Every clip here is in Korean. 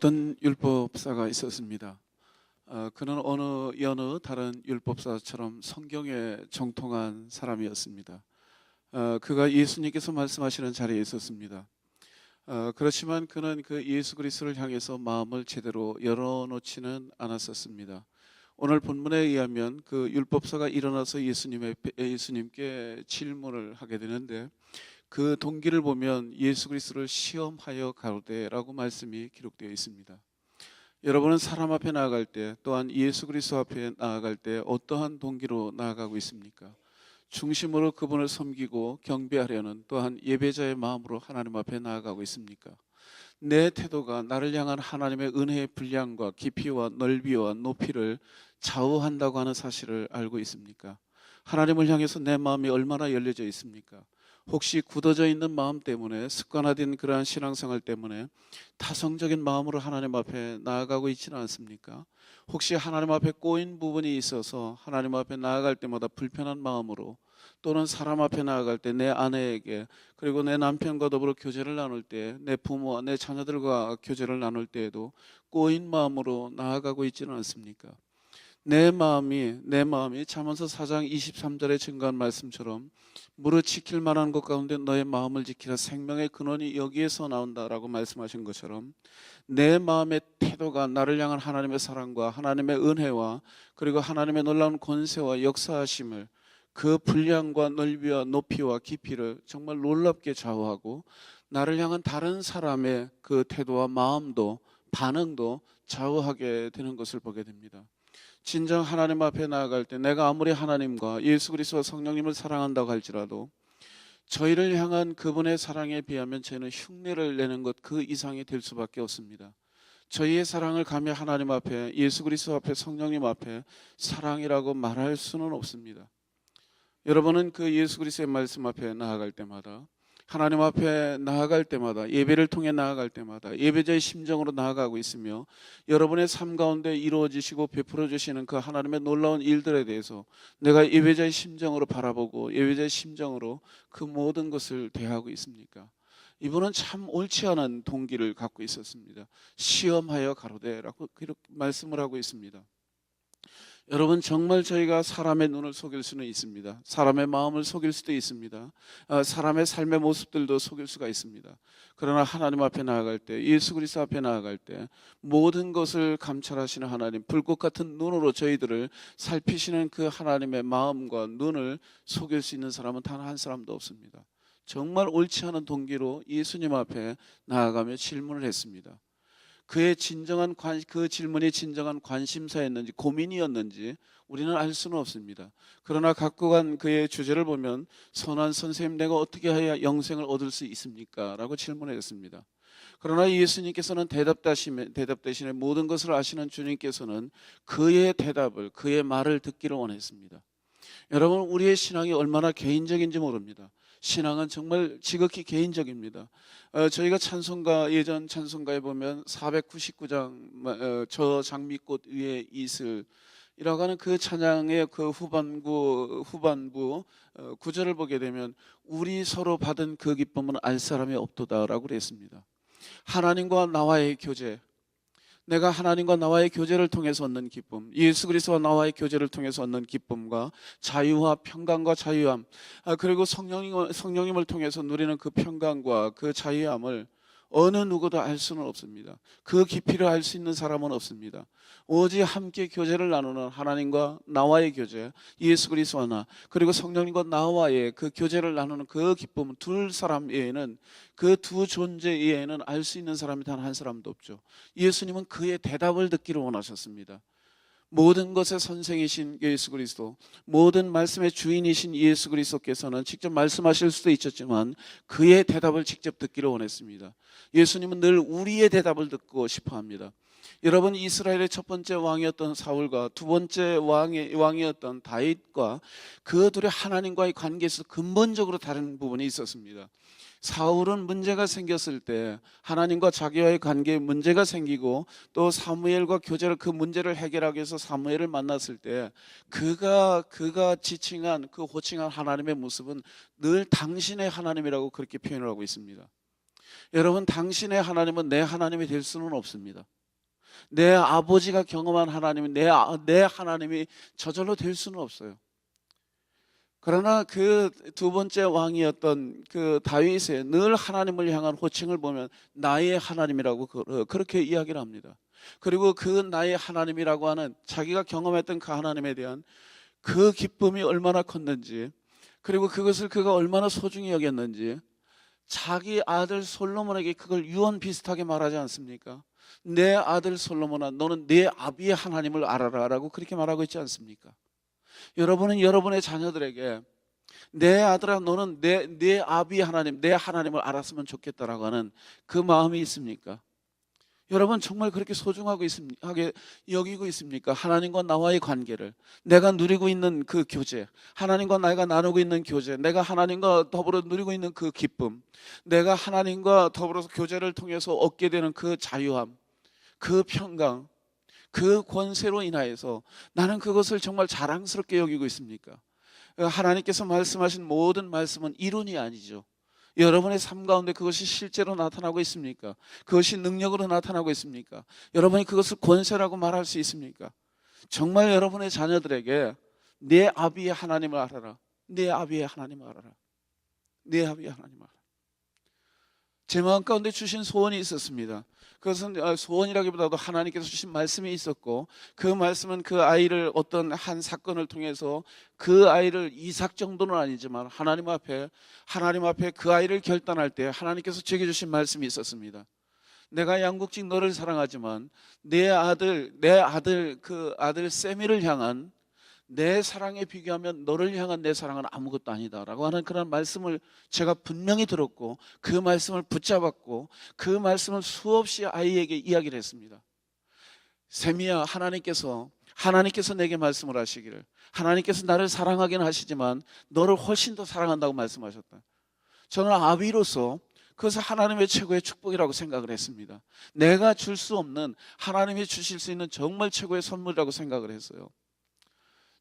어떤 율법사가 있었습니다. 그는 여느 다른 율법사처럼 성경에 정통한 사람이었습니다. 그가 예수님께서 말씀하시는 자리에 있었습니다. 그렇지만 그는 그 예수 그리스도를 향해서 마음을 제대로 열어놓지는 않았었습니다. 오늘 본문에 의하면 그 율법사가 일어나서 예수님께 질문을 하게 되는데, 그 동기를 보면 예수 그리스도를 시험하여 가로되라고 말씀이 기록되어 있습니다. 여러분은 사람 앞에 나아갈 때, 또한 예수 그리스도 앞에 나아갈 때 어떠한 동기로 나아가고 있습니까? 중심으로 그분을 섬기고 경배하려는, 또한 예배자의 마음으로 하나님 앞에 나아가고 있습니까? 내 태도가 나를 향한 하나님의 은혜의 분량과 깊이와 넓이와 높이를 좌우한다고 하는 사실을 알고 있습니까? 하나님을 향해서 내 마음이 얼마나 열려져 있습니까? 혹시 굳어져 있는 마음 때문에, 습관화된 그러한 신앙생활 때문에 타성적인 마음으로 하나님 앞에 나아가고 있지는 않습니까? 혹시 하나님 앞에 꼬인 부분이 있어서 하나님 앞에 나아갈 때마다 불편한 마음으로, 또는 사람 앞에 나아갈 때 내 아내에게, 그리고 내 남편과 더불어 교제를 나눌 때, 내 부모와 내 자녀들과 교제를 나눌 때에도 꼬인 마음으로 나아가고 있지는 않습니까? 내 마음이 잠언서 4장 23절에 증거한 말씀처럼 무릇 지킬 만한 것 가운데 너의 마음을 지키라, 생명의 근원이 여기에서 나온다라고 말씀하신 것처럼, 내 마음의 태도가 나를 향한 하나님의 사랑과 하나님의 은혜와, 그리고 하나님의 놀라운 권세와 역사하심을, 그 분량과 넓이와 높이와 깊이를 정말 놀랍게 좌우하고, 나를 향한 다른 사람의 그 태도와 마음도, 반응도 좌우하게 되는 것을 보게 됩니다. 진정 하나님 앞에 나아갈 때, 내가 아무리 하나님과 예수 그리스도와 성령님을 사랑한다고 할지라도 저희를 향한 그분의 사랑에 비하면 저희는 흉내를 내는 것 그 이상이 될 수밖에 없습니다. 저희의 사랑을 감히 하나님 앞에, 예수 그리스도 앞에, 성령님 앞에 사랑이라고 말할 수는 없습니다. 여러분은 그 예수 그리스도의 말씀 앞에 나아갈 때마다, 하나님 앞에 나아갈 때마다, 예배를 통해 나아갈 때마다 예배자의 심정으로 나아가고 있으며, 여러분의 삶 가운데 이루어지시고 베풀어 주시는 그 하나님의 놀라운 일들에 대해서 내가 예배자의 심정으로 바라보고 예배자의 심정으로 그 모든 것을 대하고 있습니까? 이분은 참 옳지 않은 동기를 갖고 있었습니다. 시험하여 가로되라고 그렇게 말씀을 하고 있습니다. 여러분, 정말 저희가 사람의 눈을 속일 수는 있습니다. 사람의 마음을 속일 수도 있습니다. 사람의 삶의 모습들도 속일 수가 있습니다. 그러나 하나님 앞에 나아갈 때, 예수 그리스도 앞에 나아갈 때 모든 것을 감찰하시는 하나님, 불꽃 같은 눈으로 저희들을 살피시는 그 하나님의 마음과 눈을 속일 수 있는 사람은 단 한 사람도 없습니다. 정말 옳지 않은 동기로 예수님 앞에 나아가며 질문을 했습니다. 그 질문이 진정한 관심사였는지 고민이었는지 우리는 알 수는 없습니다. 그러나 갖고 간 그의 주제를 보면, 선한 선생님, 내가 어떻게 해야 영생을 얻을 수 있습니까? 라고 질문했습니다. 그러나 예수님께서는 대답 대신에 모든 것을 아시는 주님께서는 그의 대답을, 그의 말을 듣기를 원했습니다. 여러분, 우리의 신앙이 얼마나 개인적인지 모릅니다. 신앙은 정말 지극히 개인적입니다. 저희가 예전 찬송가에 보면 499장 저 장미꽃 위에 이슬이라고 하는 그 찬양의 그 후반부 구절을 보게 되면, 우리 서로 받은 그 기쁨은 알 사람이 없도다라고 그랬습니다. 하나님과 나와의 교제, 내가 하나님과 나와의 교제를 통해서 얻는 기쁨, 예수 그리스도와 나와의 교제를 통해서 얻는 기쁨과 자유와 평강과 자유함, 그리고 성령님을 통해서 누리는 그 평강과 그 자유함을 어느 누구도 알 수는 없습니다. 그 깊이를 알 수 있는 사람은 없습니다. 오직 함께 교제를 나누는 하나님과 나와의 교제, 예수 그리스도와 나, 그리고 성령님과 나와의 그 교제를 나누는 그 기쁨은, 둘 사람 외에는, 그 두 존재 외에는 알 수 있는 사람이 단 한 사람도 없죠. 예수님은 그의 대답을 듣기를 원하셨습니다. 모든 것의 선생이신 예수 그리스도, 모든 말씀의 주인이신 예수 그리스도께서는 직접 말씀하실 수도 있었지만 그의 대답을 직접 듣기를 원했습니다. 예수님은 늘 우리의 대답을 듣고 싶어 합니다. 여러분, 이스라엘의 첫 번째 왕이었던 사울과 두 번째 왕이었던 다윗과 그 둘의 하나님과의 관계에서 근본적으로 다른 부분이 있었습니다. 사울은 문제가 생겼을 때, 하나님과 자기와의 관계에 문제가 생기고, 또 사무엘과 그 문제를 해결하기 위해서 사무엘을 만났을 때 그가 호칭한 하나님의 모습은 늘 당신의 하나님이라고 그렇게 표현을 하고 있습니다. 여러분, 당신의 하나님은 내 하나님이 될 수는 없습니다. 내 아버지가 경험한 하나님이 내 하나님이 저절로 될 수는 없어요. 그러나 그 두 번째 왕이었던 그 다윗의 늘 하나님을 향한 호칭을 보면 나의 하나님이라고 그렇게 이야기를 합니다. 그리고 그 나의 하나님이라고 하는 자기가 경험했던 그 하나님에 대한 그 기쁨이 얼마나 컸는지, 그리고 그것을 그가 얼마나 소중히 여겼는지 자기 아들 솔로몬에게 그걸 유언 비슷하게 말하지 않습니까? 내 아들 솔로몬아, 너는 내 아비의 하나님을 알아라 라고 그렇게 말하고 있지 않습니까? 여러분은 여러분의 자녀들에게 내 아들아, 너는 내 아비의 하나님, 내 하나님을 알았으면 좋겠다라고 하는 그 마음이 있습니까? 여러분, 정말 그렇게 소중하게 여기고 있습니까? 하나님과 나와의 관계를, 내가 누리고 있는 그 교제, 하나님과 내가 나누고 있는 교제, 내가 하나님과 더불어 누리고 있는 그 기쁨, 내가 하나님과 더불어서 교제를 통해서 얻게 되는 그 자유함, 그 평강, 그 권세로 인하여서 나는 그것을 정말 자랑스럽게 여기고 있습니까? 하나님께서 말씀하신 모든 말씀은 이론이 아니죠. 여러분의 삶 가운데 그것이 실제로 나타나고 있습니까? 그것이 능력으로 나타나고 있습니까? 여러분이 그것을 권세라고 말할 수 있습니까? 정말 여러분의 자녀들에게 내 아비의 하나님을 알아라, 내 아비의 하나님을 알아라, 내 아비의 하나님을 알아라. 제 마음 가운데 주신 소원이 있었습니다. 그것은 소원이라기보다도 하나님께서 주신 말씀이 있었고, 그 말씀은 그 아이를 어떤 한 사건을 통해서 그 아이를 이삭 정도는 아니지만 하나님 앞에 그 아이를 결단할 때 하나님께서 제게 주신 말씀이 있었습니다. 내가 양국직 너를 사랑하지만 내 아들 그 아들 세미를 향한 내 사랑에 비교하면 너를 향한 내 사랑은 아무것도 아니다 라고 하는 그런 말씀을 제가 분명히 들었고, 그 말씀을 붙잡았고 그 말씀을 수없이 아이에게 이야기를 했습니다. 세미야, 하나님께서 내게 말씀을 하시기를, 하나님께서 나를 사랑하긴 하시지만 너를 훨씬 더 사랑한다고 말씀하셨다. 저는 아비로서 그것은 하나님의 최고의 축복이라고 생각을 했습니다. 내가 줄 수 없는 하나님이 주실 수 있는 정말 최고의 선물이라고 생각을 했어요.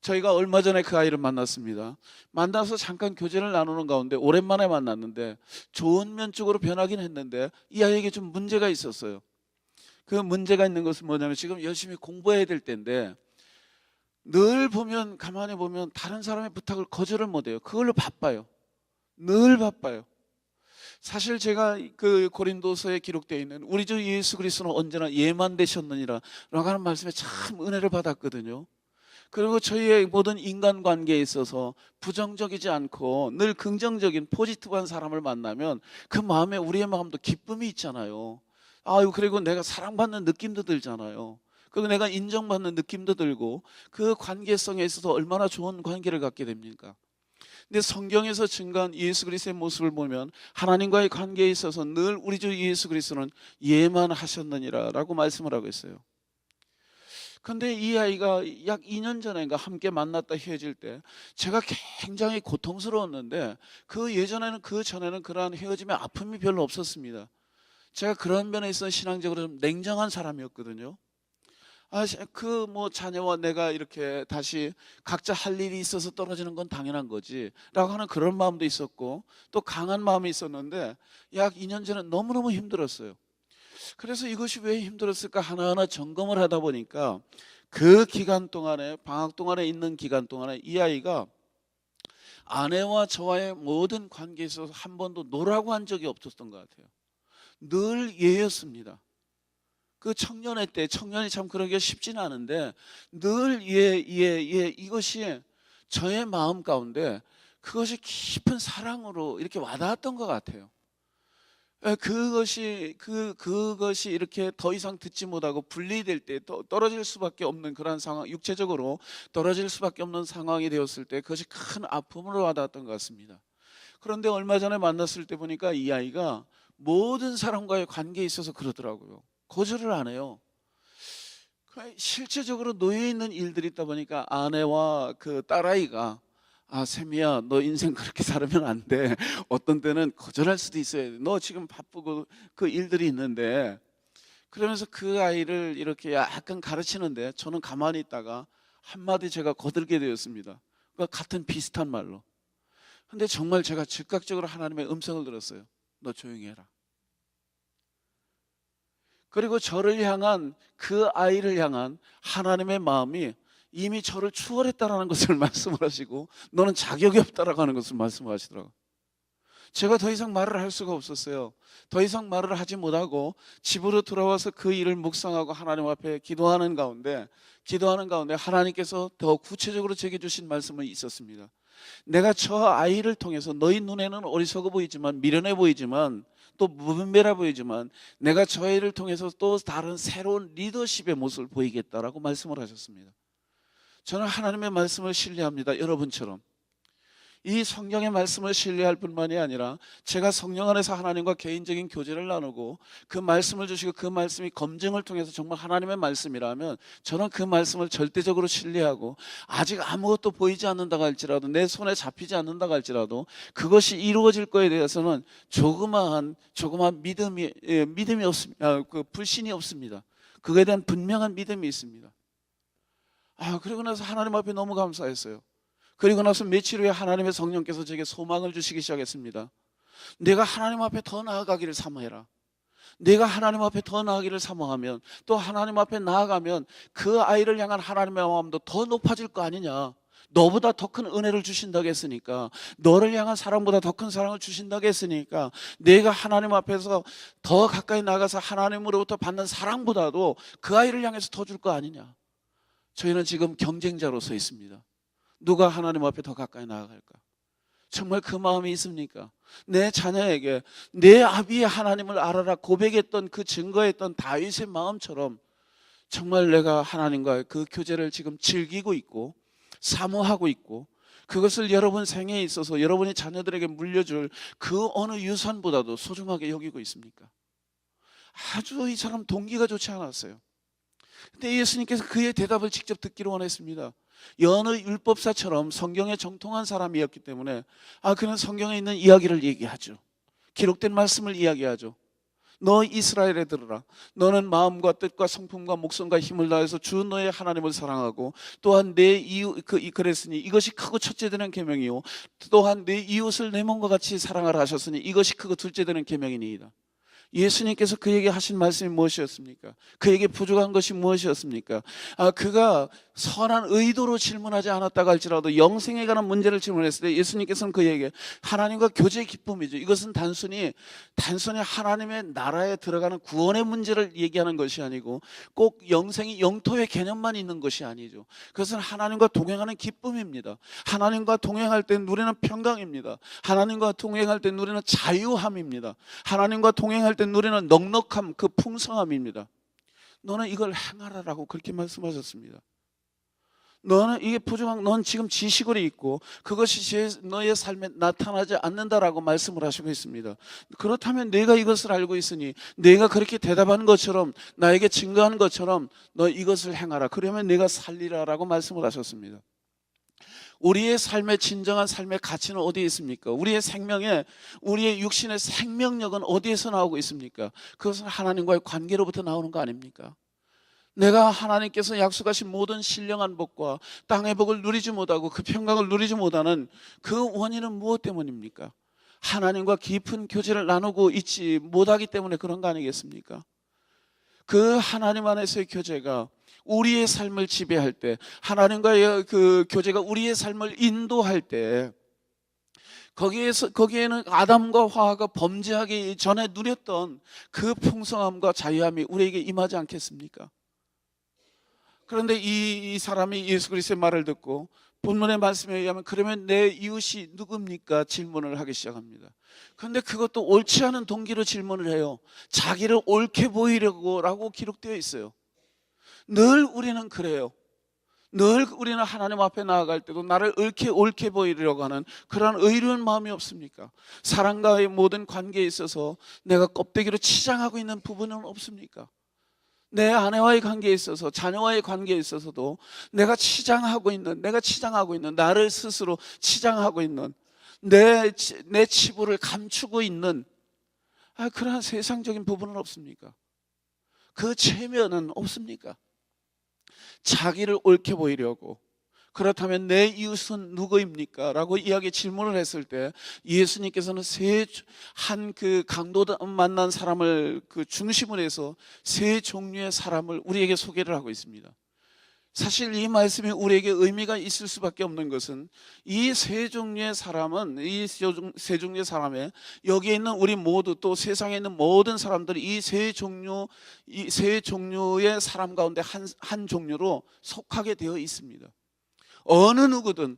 저희가 얼마 전에 그 아이를 만났습니다. 만나서 잠깐 교제를 나누는 가운데 오랜만에 만났는데 좋은 면 쪽으로 변하긴 했는데 이 아이에게 좀 문제가 있었어요. 그 문제가 있는 것은 뭐냐면 지금 열심히 공부해야 될 때인데 늘 보면, 가만히 보면 다른 사람의 부탁을 거절을 못해요. 그걸로 바빠요. 늘 바빠요. 사실 제가 그 고린도서에 기록되어 있는 우리 주 예수 그리스도는 언제나 예만 되셨느니라 라고 하는 말씀에 참 은혜를 받았거든요. 그리고 저희의 모든 인간관계에 있어서 부정적이지 않고 늘 긍정적인 포지티브한 사람을 만나면 그 마음에 우리의 마음도 기쁨이 있잖아요. 그리고 내가 사랑받는 느낌도 들잖아요. 그리고 내가 인정받는 느낌도 들고 그 관계성에 있어서 얼마나 좋은 관계를 갖게 됩니까? 근데 성경에서 증거한 예수 그리스도의 모습을 보면 하나님과의 관계에 있어서 늘 우리 주 예수 그리스도는 예만 하셨느니라 라고 말씀을 하고 있어요. 근데 이 아이가 약 2년 전인가 함께 만났다 헤어질 때 제가 굉장히 고통스러웠는데 그 전에는 그러한 헤어짐의 아픔이 별로 없었습니다. 제가 그런 면에 있어서 신앙적으로 좀 냉정한 사람이었거든요. 자녀와 내가 이렇게 다시 각자 할 일이 있어서 떨어지는 건 당연한 거지 라고 하는 그런 마음도 있었고, 또 강한 마음이 있었는데 약 2년 전에 너무너무 힘들었어요. 그래서 이것이 왜 힘들었을까 하나하나 점검을 하다 보니까 그 기간 동안에, 방학 동안에 있는 기간 동안에 이 아이가 아내와 저와의 모든 관계에 있어서 한 번도 노라고 한 적이 없었던 것 같아요. 늘 예였습니다. 그 청년의 때, 청년이 참 그러기가 쉽지는 않은데 늘 예, 이것이 저의 마음 가운데 그것이 깊은 사랑으로 이렇게 와닿았던 것 같아요. 그것이 이렇게 더 이상 듣지 못하고 분리될 때 떨어질 수밖에 없는 그런 상황, 육체적으로 떨어질 수밖에 없는 상황이 되었을 때 그것이 큰 아픔으로 와닿았던 것 같습니다. 그런데 얼마 전에 만났을 때 보니까 이 아이가 모든 사람과의 관계에 있어서 그러더라고요. 거절을 안 해요. 실제적으로 놓여 있는 일들이 있다 보니까 아내와 그 딸아이가 세미야, 너 인생 그렇게 살면 안 돼. 어떤 때는 거절할 수도 있어야 돼. 너 지금 바쁘고 그 일들이 있는데. 그러면서 그 아이를 이렇게 약간 가르치는데 저는 가만히 있다가 한마디 제가 거들게 되었습니다. 그러니까 같은 비슷한 말로. 근데 정말 제가 즉각적으로 하나님의 음성을 들었어요. 너 조용히 해라. 그리고 저를 향한, 그 아이를 향한 하나님의 마음이 이미 저를 추월했다라는 것을 말씀을 하시고, 너는 자격이 없다라고 하는 것을 말씀하시더라고요. 제가 더 이상 말을 할 수가 없었어요. 더 이상 말을 하지 못하고 집으로 돌아와서 그 일을 묵상하고 하나님 앞에 기도하는 가운데 하나님께서 더 구체적으로 제게 주신 말씀이 있었습니다. 내가 저 아이를 통해서 너희 눈에는 어리석어 보이지만, 미련해 보이지만, 또 무분별해 보이지만, 내가 저 아이를 통해서 또 다른 새로운 리더십의 모습을 보이겠다라고 말씀을 하셨습니다. 저는 하나님의 말씀을 신뢰합니다. 여러분처럼 이 성경의 말씀을 신뢰할 뿐만이 아니라, 제가 성령 안에서 하나님과 개인적인 교제를 나누고 그 말씀을 주시고 그 말씀이 검증을 통해서 정말 하나님의 말씀이라면 저는 그 말씀을 절대적으로 신뢰하고, 아직 아무것도 보이지 않는다고 할지라도, 내 손에 잡히지 않는다고 할지라도 그것이 이루어질 거에 대해서는 조그마한 믿음이 없습니다. 불신이 없습니다. 그거에 대한 분명한 믿음이 있습니다. 그리고 나서 하나님 앞에 너무 감사했어요. 그리고 나서 며칠 후에 하나님의 성령께서 제게 소망을 주시기 시작했습니다. 내가 하나님 앞에 더 나아가기를 사모해라. 내가 하나님 앞에 더 나아가기를 사모하면, 또 하나님 앞에 나아가면 그 아이를 향한 하나님의 마음도 더 높아질 거 아니냐. 너보다 더 큰 은혜를 주신다고 했으니까, 너를 향한 사랑보다 더 큰 사랑을 주신다고 했으니까, 내가 하나님 앞에서 더 가까이 나가서 하나님으로부터 받는 사랑보다도 그 아이를 향해서 더 줄 거 아니냐. 저희는 지금 경쟁자로 서 있습니다. 누가 하나님 앞에 더 가까이 나아갈까? 정말 그 마음이 있습니까? 내 자녀에게 내 아비의 하나님을 알아라 고백했던, 그 증거했던 다윗의 마음처럼 정말 내가 하나님과의 그 교제를 지금 즐기고 있고 사모하고 있고, 그것을 여러분 생애에 있어서 여러분이 자녀들에게 물려줄 그 어느 유산보다도 소중하게 여기고 있습니까? 아주 이 사람 동기가 좋지 않았어요. 근데 예수님께서 그의 대답을 직접 듣기를 원했습니다. 여느 율법사처럼 성경에 정통한 사람이었기 때문에 그는 성경에 있는 이야기를 얘기하죠. 기록된 말씀을 이야기하죠. 너 이스라엘에 들으라. 너는 마음과 뜻과 성품과 목숨과 힘을 다해서 주 너의 하나님을 사랑하고, 또한 내 이웃, 그랬으니 이것이 크고 첫째 되는 계명이요, 또한 내 이웃을 내 몸과 같이 사랑하라 하셨으니 이것이 크고 둘째 되는 계명이니이다. 예수님께서 그에게 하신 말씀이 무엇이었습니까? 그에게 부족한 것이 무엇이었습니까? 그가 선한 의도로 질문하지 않았다고 할지라도 영생에 관한 문제를 질문했을 때 예수님께서는 그에게 하나님과 교제의 기쁨이죠. 이것은 단순히 하나님의 나라에 들어가는 구원의 문제를 얘기하는 것이 아니고, 꼭 영생이 영토의 개념만 있는 것이 아니죠. 그것은 하나님과 동행하는 기쁨입니다. 하나님과 동행할 때 누리는 평강입니다. 하나님과 동행할 때 누리는 자유함입니다. 하나님과 동행할 때 누리는 넉넉함, 그 풍성함입니다. 너는 이걸 행하라라고 그렇게 말씀하셨습니다. 너는 이게 부족한, 넌 지금 지식으로 있고 그것이 너의 삶에 나타나지 않는다라고 말씀을 하시고 있습니다. 그렇다면 내가 이것을 알고 있으니, 내가 그렇게 대답한 것처럼, 나에게 증거한 것처럼 너 이것을 행하라. 그러면 내가 살리라라고 말씀을 하셨습니다. 우리의 삶의 진정한 삶의 가치는 어디에 있습니까? 우리의 생명에, 우리의 육신의 생명력은 어디에서 나오고 있습니까? 그것은 하나님과의 관계로부터 나오는 거 아닙니까? 내가 하나님께서 약속하신 모든 신령한 복과 땅의 복을 누리지 못하고 그 평강을 누리지 못하는 그 원인은 무엇 때문입니까? 하나님과 깊은 교제를 나누고 있지 못하기 때문에 그런 거 아니겠습니까? 그 하나님 안에서의 교제가 우리의 삶을 지배할 때, 하나님과의 그 교제가 우리의 삶을 인도할 때, 거기에는 아담과 하와가 범죄하기 전에 누렸던 그 풍성함과 자유함이 우리에게 임하지 않겠습니까? 그런데 이 사람이 예수 그리스도의 말을 듣고 본문의 말씀에 의하면 그러면 내 이웃이 누굽니까? 질문을 하기 시작합니다. 그런데 그것도 옳지 않은 동기로 질문을 해요. 자기를 옳게 보이려고라고 기록되어 있어요. 늘 우리는 그래요. 늘 우리는 하나님 앞에 나아갈 때도 나를 옳게 보이려고 하는 그러한 의로운 마음이 없습니까? 사람과의 모든 관계에 있어서 내가 껍데기로 치장하고 있는 부분은 없습니까? 내 아내와의 관계에 있어서, 자녀와의 관계에 있어서도 내가 치장하고 있는, 나를 스스로 치장하고 있는, 내 치부를 감추고 있는 그러한 세상적인 부분은 없습니까? 그 체면은 없습니까? 자기를 옳게 보이려고, 그렇다면 내 이웃은 누구입니까? 라고 이야기 질문을 했을 때 예수님께서는 한 그 강도 만난 사람을 그 중심으로 해서 세 종류의 사람을 우리에게 소개를 하고 있습니다. 사실 이 말씀이 우리에게 의미가 있을 수밖에 없는 것은 이 세 종류의 사람은, 이 세 종류의 사람에 여기에 있는 우리 모두, 또 세상에 있는 모든 사람들이 이 세 종류의 사람 가운데 한 종류로 속하게 되어 있습니다. 어느 누구든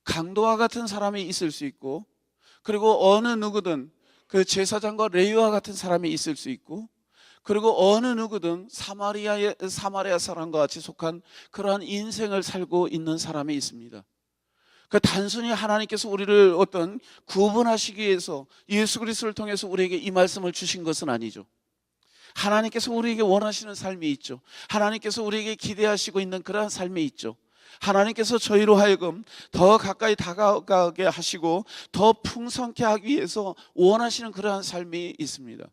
강도와 같은 사람이 있을 수 있고, 그리고 어느 누구든 그 제사장과 레위와 같은 사람이 있을 수 있고, 그리고 어느 누구든 사마리아 사람과 같이 속한 그러한 인생을 살고 있는 사람이 있습니다. 그 단순히 하나님께서 우리를 어떤 구분하시기 위해서 예수 그리스도를 통해서 우리에게 이 말씀을 주신 것은 아니죠. 하나님께서 우리에게 원하시는 삶이 있죠. 하나님께서 우리에게 기대하시고 있는 그러한 삶이 있죠. 하나님께서 저희로 하여금 더 가까이 다가가게 하시고 더 풍성케 하기 위해서 원하시는 그러한 삶이 있습니다.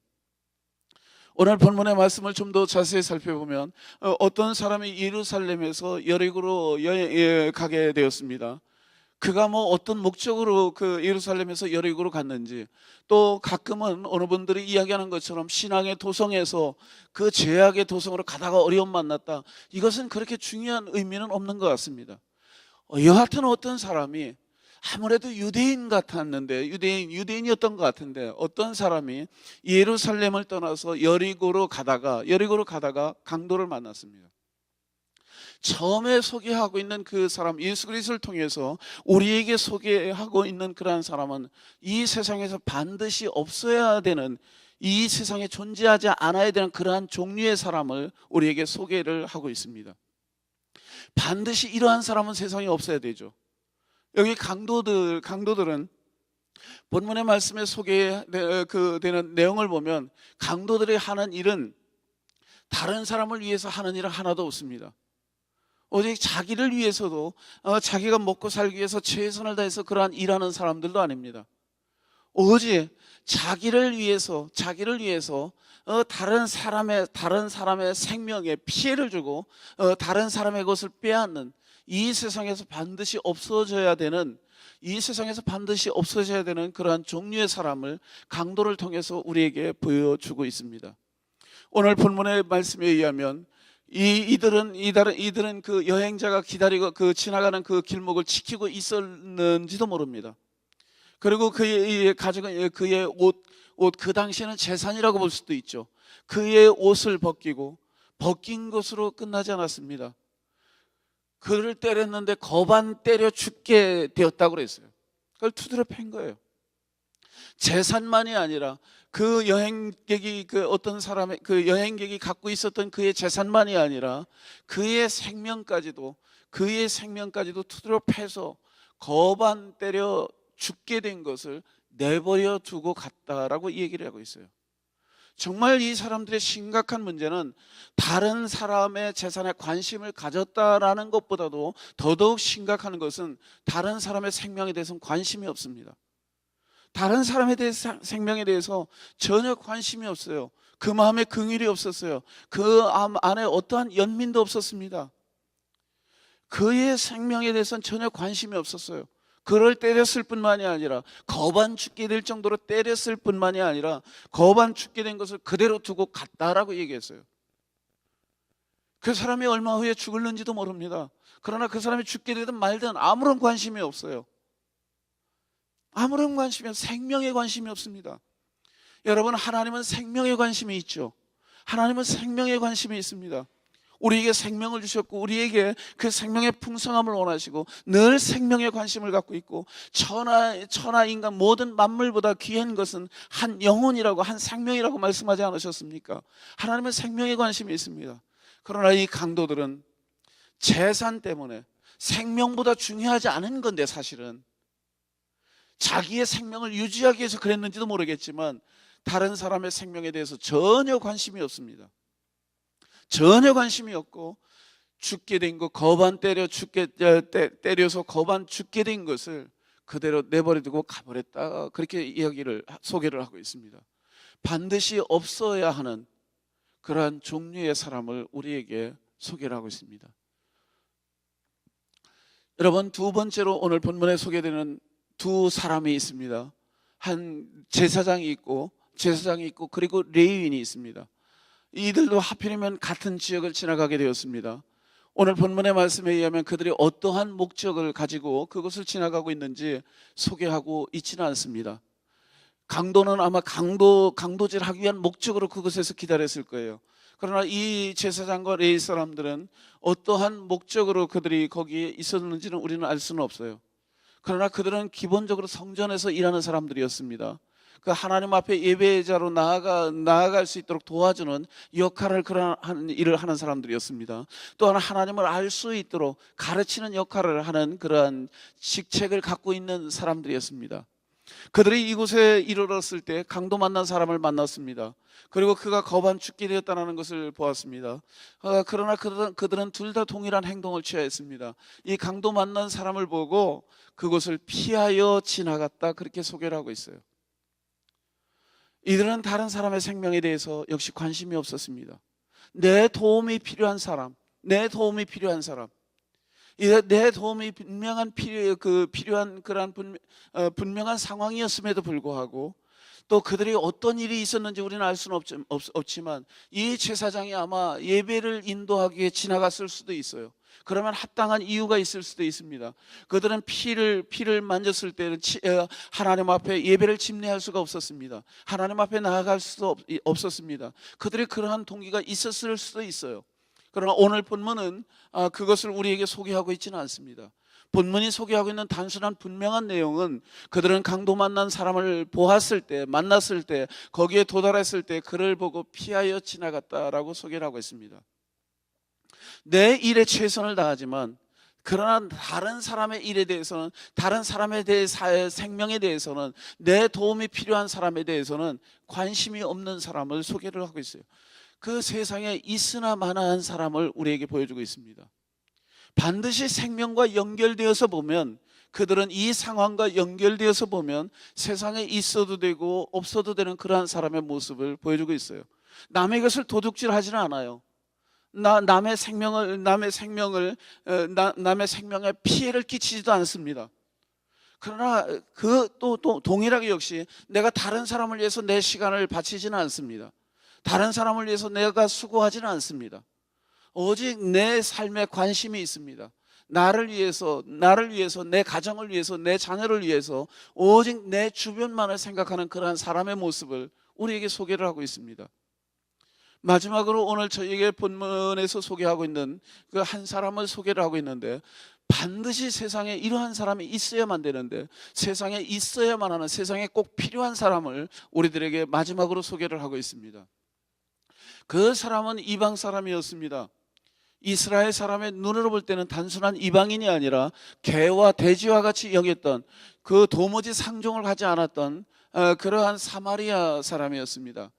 오늘 본문의 말씀을 좀 더 자세히 살펴보면 어떤 사람이 예루살렘에서 여리고로 가게 되었습니다. 그가 뭐 어떤 목적으로 그 예루살렘에서 여리고로 갔는지, 또 가끔은 어느 분들이 이야기하는 것처럼 신앙의 도성에서 그 죄악의 도성으로 가다가 어려움 만났다, 이것은 그렇게 중요한 의미는 없는 것 같습니다. 여하튼 어떤 사람이 아무래도 유대인 같았는데, 유대인이었던 것 같은데, 어떤 사람이 예루살렘을 떠나서 여리고로 가다가 강도를 만났습니다. 처음에 소개하고 있는 그 사람, 예수 그리스도를 통해서 우리에게 소개하고 있는 그러한 사람은 이 세상에서 반드시 없어야 되는, 이 세상에 존재하지 않아야 되는 그러한 종류의 사람을 우리에게 소개를 하고 있습니다. 반드시 이러한 사람은 세상에 없어야 되죠. 여기 강도들은 본문의 말씀에 소개되는 내용을 보면 강도들이 하는 일은 다른 사람을 위해서 하는 일은 하나도 없습니다. 오직 자기를 위해서도, 자기가 먹고 살기 위해서 최선을 다해서 그러한 일하는 사람들도 아닙니다. 오직 자기를 위해서 다른 사람의 생명에 피해를 주고 다른 사람의 것을 빼앗는, 이 세상에서 반드시 없어져야 되는 그러한 종류의 사람을 강도를 통해서 우리에게 보여주고 있습니다. 오늘 본문의 말씀에 의하면 이들은 그 여행자가 기다리고 그 지나가는 그 길목을 지키고 있었는지도 모릅니다. 그리고 그의 가져간 그의 옷, 그 당시에는 재산이라고 볼 수도 있죠. 그의 옷을 벗긴 것으로 끝나지 않았습니다. 그를 때렸는데 거반 때려 죽게 되었다고 그랬어요. 그걸 두드려 팬 거예요. 재산만이 아니라 그 여행객이 갖고 있었던 그의 재산만이 아니라 그의 생명까지도 두드려 패서 거반 때려 죽게 된 것을 내버려 두고 갔다라고 얘기를 하고 있어요. 정말 이 사람들의 심각한 문제는 다른 사람의 재산에 관심을 가졌다라는 것보다도 더더욱 심각한 것은 다른 사람의 생명에 대해서는 관심이 없습니다. 다른 사람에 대해서, 생명에 대해서 전혀 관심이 없어요. 그 마음에 긍휼이 없었어요. 그 안에 어떠한 연민도 없었습니다. 그의 생명에 대해서는 전혀 관심이 없었어요. 그를 때렸을 뿐만이 아니라 거반 죽게 될 정도로 때렸을 뿐만이 아니라 거반 죽게 된 것을 그대로 두고 갔다라고 얘기했어요. 그 사람이 얼마 후에 죽을는지도 모릅니다. 그러나 그 사람이 죽게 되든 말든 아무런 관심이 없어요. 아무런 생명에 관심이 없습니다. 여러분, 하나님은 생명에 관심이 있죠. 하나님은 생명에 관심이 있습니다. 우리에게 생명을 주셨고 우리에게 그 생명의 풍성함을 원하시고 늘 생명에 관심을 갖고 있고, 천하 인간 모든 만물보다 귀한 것은 한 영혼이라고, 한 생명이라고 말씀하지 않으셨습니까? 하나님은 생명에 관심이 있습니다. 그러나 이 강도들은 재산 때문에, 생명보다 중요하지 않은 건데 사실은 자기의 생명을 유지하기 위해서 그랬는지도 모르겠지만 다른 사람의 생명에 대해서 전혀 관심이 없습니다. 전혀 관심이 없고 죽게 된 것, 때려서 거반 죽게 된 것을 그대로 내버려두고 가버렸다, 그렇게 소개를 하고 있습니다. 반드시 없어야 하는 그러한 종류의 사람을 우리에게 소개를 하고 있습니다. 여러분, 두 번째로 오늘 본문에 소개되는 두 사람이 있습니다. 한 제사장이 있고 그리고 레위인이 있습니다. 이들도 하필이면 같은 지역을 지나가게 되었습니다. 오늘 본문의 말씀에 의하면 그들이 어떠한 목적을 가지고 그곳을 지나가고 있는지 소개하고 있지는 않습니다. 강도는 아마 강도질 하기 위한 목적으로 그곳에서 기다렸을 거예요. 그러나 이 제사장과 레위 사람들은 어떠한 목적으로 그들이 거기에 있었는지는 우리는 알 수는 없어요. 그러나 그들은 기본적으로 성전에서 일하는 사람들이었습니다. 그 하나님 앞에 예배자로 나아갈 수 있도록 도와주는 역할을 그런 일을 하는 사람들이었습니다. 또한 하나님을 알 수 있도록 가르치는 역할을 하는 그러한 직책을 갖고 있는 사람들이었습니다. 그들이 이곳에 이르렀을 때 강도 만난 사람을 만났습니다. 그리고 그가 거반 죽게 되었다는 것을 보았습니다. 그러나 그들은 둘 다 동일한 행동을 취하였습니다. 이 강도 만난 사람을 보고 그곳을 피하여 지나갔다, 그렇게 소개를 하고 있어요. 이들은 다른 사람의 생명에 대해서 역시 관심이 없었습니다. 내 도움이 필요한 사람, 내 도움이 필요한 필요한 그러한 분명한 상황이었음에도 불구하고, 또 그들이 어떤 일이 있었는지 우리는 알 수는 없지만 이 제사장이 아마 예배를 인도하기 위해 지나갔을 수도 있어요. 그러면 합당한 이유가 있을 수도 있습니다. 그들은 피를 만졌을 때는 하나님 앞에 예배를 집례할 수가 없었습니다. 하나님 앞에 나아갈 수도 없었습니다. 그들의 그러한 동기가 있었을 수도 있어요. 그러나 오늘 본문은 그것을 우리에게 소개하고 있지는 않습니다. 본문이 소개하고 있는 단순한 분명한 내용은 그들은 강도 만난 사람을 만났을 때, 거기에 도달했을 때 그를 보고 피하여 지나갔다라고 소개를 하고 있습니다. 내 일에 최선을 다하지만 그러나 다른 사람의 일에 대해서는, 다른 사람에 대해 생명에 대해서는, 내 도움이 필요한 사람에 대해서는 관심이 없는 사람을 소개를 하고 있어요. 그 세상에 있으나 마나한 사람을 우리에게 보여주고 있습니다. 반드시 생명과 연결되어서 보면, 그들은 이 상황과 연결되어서 보면 세상에 있어도 되고 없어도 되는 그러한 사람의 모습을 보여주고 있어요. 남의 것을 도둑질하지는 않아요. 남의 생명에 피해를 끼치지도 않습니다. 그러나 또 동일하게 역시 내가 다른 사람을 위해서 내 시간을 바치지는 않습니다. 다른 사람을 위해서 내가 수고하지는 않습니다. 오직 내 삶에 관심이 있습니다. 나를 위해서, 내 가정을 위해서, 내 자녀를 위해서 오직 내 주변만을 생각하는 그러한 사람의 모습을 우리에게 소개를 하고 있습니다. 마지막으로 오늘 저희에게 본문에서 소개하고 있는 그 한 사람을 소개를 하고 있는데, 반드시 세상에 이러한 사람이 있어야만 되는데, 세상에 있어야만 하는, 세상에 꼭 필요한 사람을 우리들에게 마지막으로 소개를 하고 있습니다. 그 사람은 이방 사람이었습니다. 이스라엘 사람의 눈으로 볼 때는 단순한 이방인이 아니라 개와 돼지와 같이 여겼던, 그 도무지 상종을 하지 않았던 그러한 사마리아 사람이었습니다.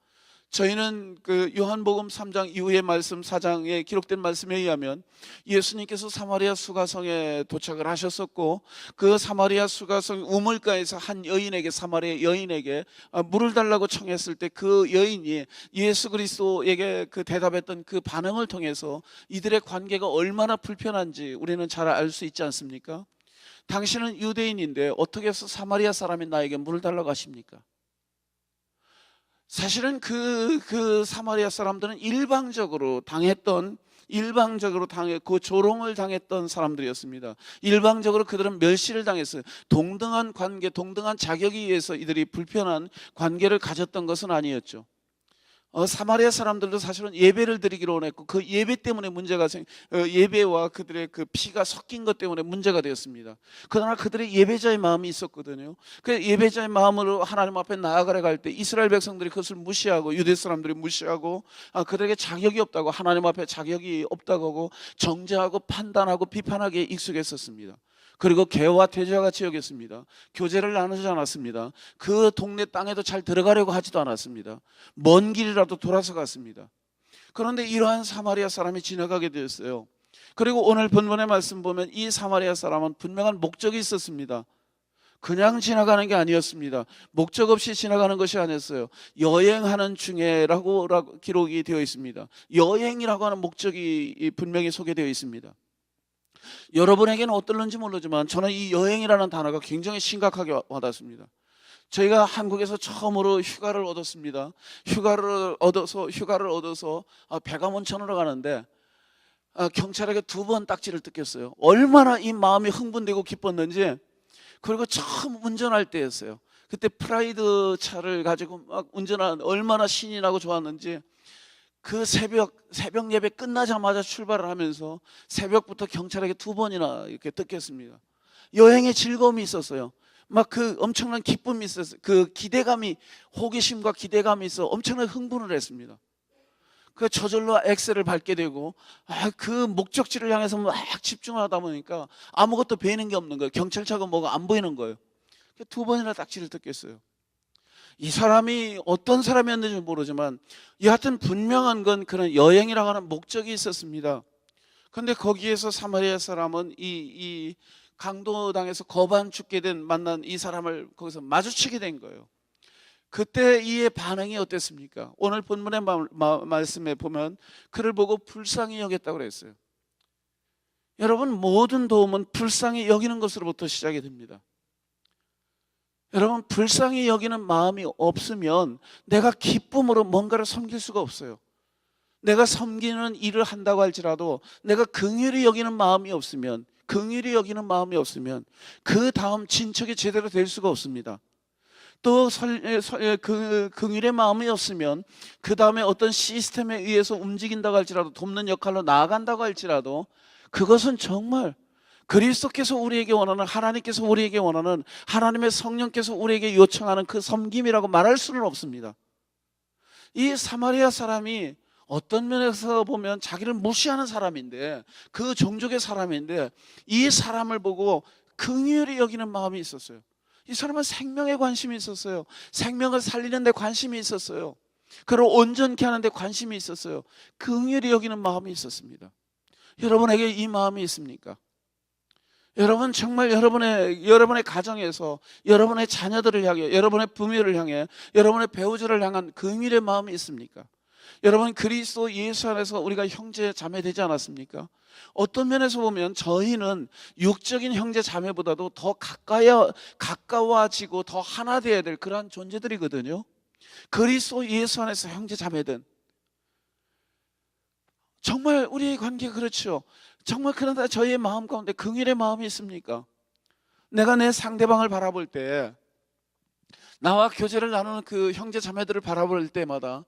저희는 그 요한복음 3장 이후의 말씀 4장에 기록된 말씀에 의하면 예수님께서 사마리아 수가성에 도착을 하셨었고, 그 사마리아 수가성 우물가에서 한 사마리아 여인에게 물을 달라고 청했을 때 그 여인이 예수 그리스도에게 그 대답했던 그 반응을 통해서 이들의 관계가 얼마나 불편한지 우리는 잘 알 수 있지 않습니까? 당신은 유대인인데 어떻게 해서 사마리아 사람이 나에게 물을 달라고 하십니까? 사실은 그 사마리아 사람들은 일방적으로 그 조롱을 당했던 사람들이었습니다. 일방적으로 그들은 멸시를 당했어요. 동등한 관계, 동등한 자격에 의해서 이들이 불편한 관계를 가졌던 것은 아니었죠. 사마리아 사람들도 사실은 예배를 드리기로 원했고, 그 예배 때문에 예배와 그들의 그 피가 섞인 것 때문에 문제가 되었습니다. 그러나 그들의 예배자의 마음이 있었거든요. 그 예배자의 마음으로 하나님 앞에 나아가려 갈 때 이스라엘 백성들이 그것을 무시하고, 유대 사람들이 무시하고, 그들에게 자격이 없다고, 하나님 앞에 자격이 없다고 하고 정죄하고 판단하고 비판하기에 익숙했었습니다. 그리고 개와 돼지와 같이 여겼습니다. 교제를 나누지 않았습니다. 그 동네 땅에도 잘 들어가려고 하지도 않았습니다. 먼 길이라도 돌아서 갔습니다. 그런데 이러한 사마리아 사람이 지나가게 되었어요. 그리고 오늘 본문의 말씀 보면 이 사마리아 사람은 분명한 목적이 있었습니다. 그냥 지나가는 게 아니었습니다. 목적 없이 지나가는 것이 아니었어요. 여행하는 중에라고 기록이 되어 있습니다. 여행이라고 하는 목적이 분명히 소개되어 있습니다. 여러분에게는 어떨는지 모르지만 저는 이 여행이라는 단어가 굉장히 심각하게 와닿습니다. 저희가 한국에서 처음으로 휴가를 얻었습니다. 휴가를 얻어서 백암온천으로 가는데 경찰에게 2번 딱지를 뜯겼어요. 얼마나 이 마음이 흥분되고 기뻤는지. 그리고 처음 운전할 때였어요. 그때 프라이드 차를 가지고 막 운전하는 얼마나 신이 나고 좋았는지. 그 새벽 예배 끝나자마자 출발을 하면서 새벽부터 경찰에게 2번이나 이렇게 뜯겼습니다. 여행의 즐거움이 있었어요. 막 그 엄청난 기쁨이 있었어요. 그 기대감이, 호기심과 기대감이 있어 엄청나게 흥분을 했습니다. 그 저절로 엑셀을 밟게 되고 그 목적지를 향해서 막 집중하다 보니까 아무것도 보이는 게 없는 거예요. 경찰차가 뭐가 안 보이는 거예요. 2번이나 딱지를 뜯겼어요. 이 사람이 어떤 사람이었는지 모르지만 여하튼 분명한 건 그런 여행이라고 하는 목적이 있었습니다. 그런데 거기에서 사마리아 사람은 이 강도당에서 거반 죽게 된 만난 이 사람을 거기서 마주치게 된 거예요. 그때 이의 반응이 어땠습니까? 오늘 본문의 말씀에 보면 그를 보고 불쌍히 여겼다고 그랬어요. 여러분, 모든 도움은 불쌍히 여기는 것으로부터 시작이 됩니다. 여러분, 불쌍히 여기는 마음이 없으면 내가 기쁨으로 뭔가를 섬길 수가 없어요. 내가 섬기는 일을 한다고 할지라도 내가 긍휼히 여기는 마음이 없으면 그 다음 진척이 제대로 될 수가 없습니다. 또 그 긍휼의 마음이 없으면 그 다음에 어떤 시스템에 의해서 움직인다고 할지라도, 돕는 역할로 나아간다고 할지라도 그것은 정말 그리스도께서 우리에게 원하는, 하나님께서 우리에게 원하는, 하나님의 성령께서 우리에게 요청하는 그 섬김이라고 말할 수는 없습니다. 이 사마리아 사람이 어떤 면에서 보면 자기를 무시하는 사람인데, 그 종족의 사람인데, 이 사람을 보고 긍휼히 여기는 마음이 있었어요. 이 사람은 생명에 관심이 있었어요. 생명을 살리는 데 관심이 있었어요. 그를 온전케 하는 데 관심이 있었어요. 긍휼히 여기는 마음이 있었습니다. 여러분에게 이 마음이 있습니까? 여러분, 정말 여러분의 가정에서 여러분의 자녀들을 향해, 여러분의 부모를 향해, 여러분의 배우자를 향한 긍휼의 마음이 있습니까? 여러분, 그리스도 예수 안에서 우리가 형제 자매 되지 않았습니까? 어떤 면에서 보면 저희는 육적인 형제 자매보다도 더 가까워지고 더 하나 되어야 될 그러한 존재들이거든요. 그리스도 예수 안에서 형제 자매든 정말 우리의 관계가 그렇죠. 정말 그러나 저희의 마음 가운데 긍휼의 마음이 있습니까? 내가 내 상대방을 바라볼 때, 나와 교제를 나누는 그 형제 자매들을 바라볼 때마다,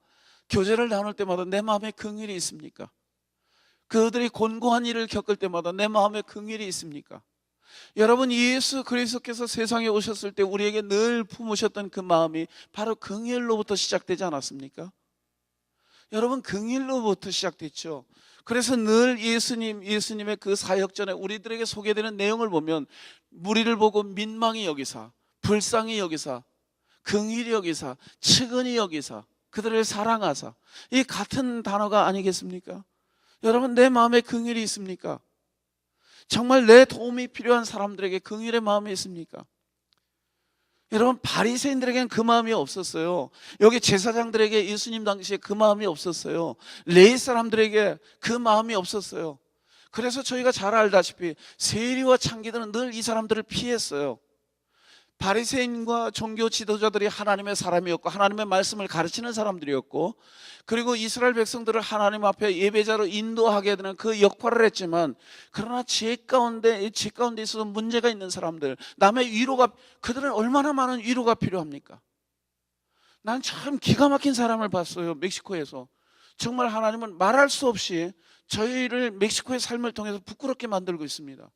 교제를 나눌 때마다 내 마음에 긍휼이 있습니까? 그들이 곤고한 일을 겪을 때마다 내 마음에 긍휼이 있습니까? 여러분, 예수 그리스도께서 세상에 오셨을 때 우리에게 늘 품으셨던 그 마음이 바로 긍휼로부터 시작되지 않았습니까? 여러분, 긍휼로부터 시작됐죠. 그래서 늘 예수님의 그 사역 전에 우리들에게 소개되는 내용을 보면 무리를 보고 민망히 여기사, 불쌍히 여기사, 긍휼히 여기사, 측은히 여기사, 그들을 사랑하사, 이 같은 단어가 아니겠습니까? 여러분, 내 마음에 긍휼이 있습니까? 정말 내 도움이 필요한 사람들에게 긍휼의 마음이 있습니까? 여러분, 바리새인들에게는 그 마음이 없었어요. 여기 제사장들에게 예수님 당시에 그 마음이 없었어요. 레위 사람들에게 그 마음이 없었어요. 그래서 저희가 잘 알다시피 세리와 창기들은 늘 이 사람들을 피했어요. 바리새인과 종교 지도자들이 하나님의 사람이었고 하나님의 말씀을 가르치는 사람들이었고, 그리고 이스라엘 백성들을 하나님 앞에 예배자로 인도하게 되는 그 역할을 했지만, 그러나 죄 가운데 있어서 문제가 있는 사람들, 남의 위로가, 그들은 얼마나 많은 위로가 필요합니까? 난 참 기가 막힌 사람을 봤어요. 멕시코에서. 정말 하나님은 말할 수 없이 저희를 멕시코의 삶을 통해서 부끄럽게 만들고 있습니다.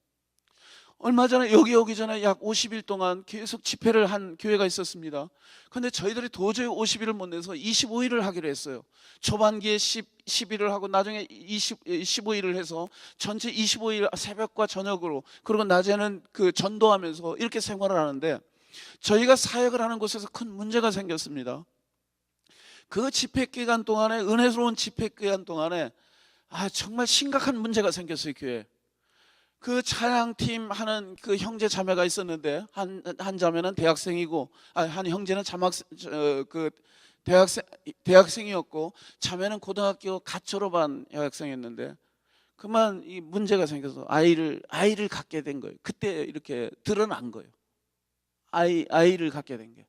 얼마 전에 여기 오기 전에 약 50일 동안 계속 집회를 한 교회가 있었습니다. 그런데 저희들이 도저히 50일을 못 내서 25일을 하기로 했어요. 초반기에 10일을 하고 나중에 15일을 해서 전체 25일 새벽과 저녁으로, 그리고 낮에는 그 전도하면서 이렇게 생활을 하는데, 저희가 사역을 하는 곳에서 큰 문제가 생겼습니다. 그 집회 기간 동안에, 은혜스러운 집회 기간 동안에 정말 심각한 문제가 생겼어요. 교회에. 그 찬양팀 하는 그 형제 자매가 있었는데, 한 자매는 대학생이고, 한 형제는 대학생이었고, 자매는 고등학교 갓 졸업한 여학생이었는데, 그만 이 문제가 생겨서 아이를 갖게 된 거예요. 그때 이렇게 드러난 거예요. 아이를 갖게 된 게.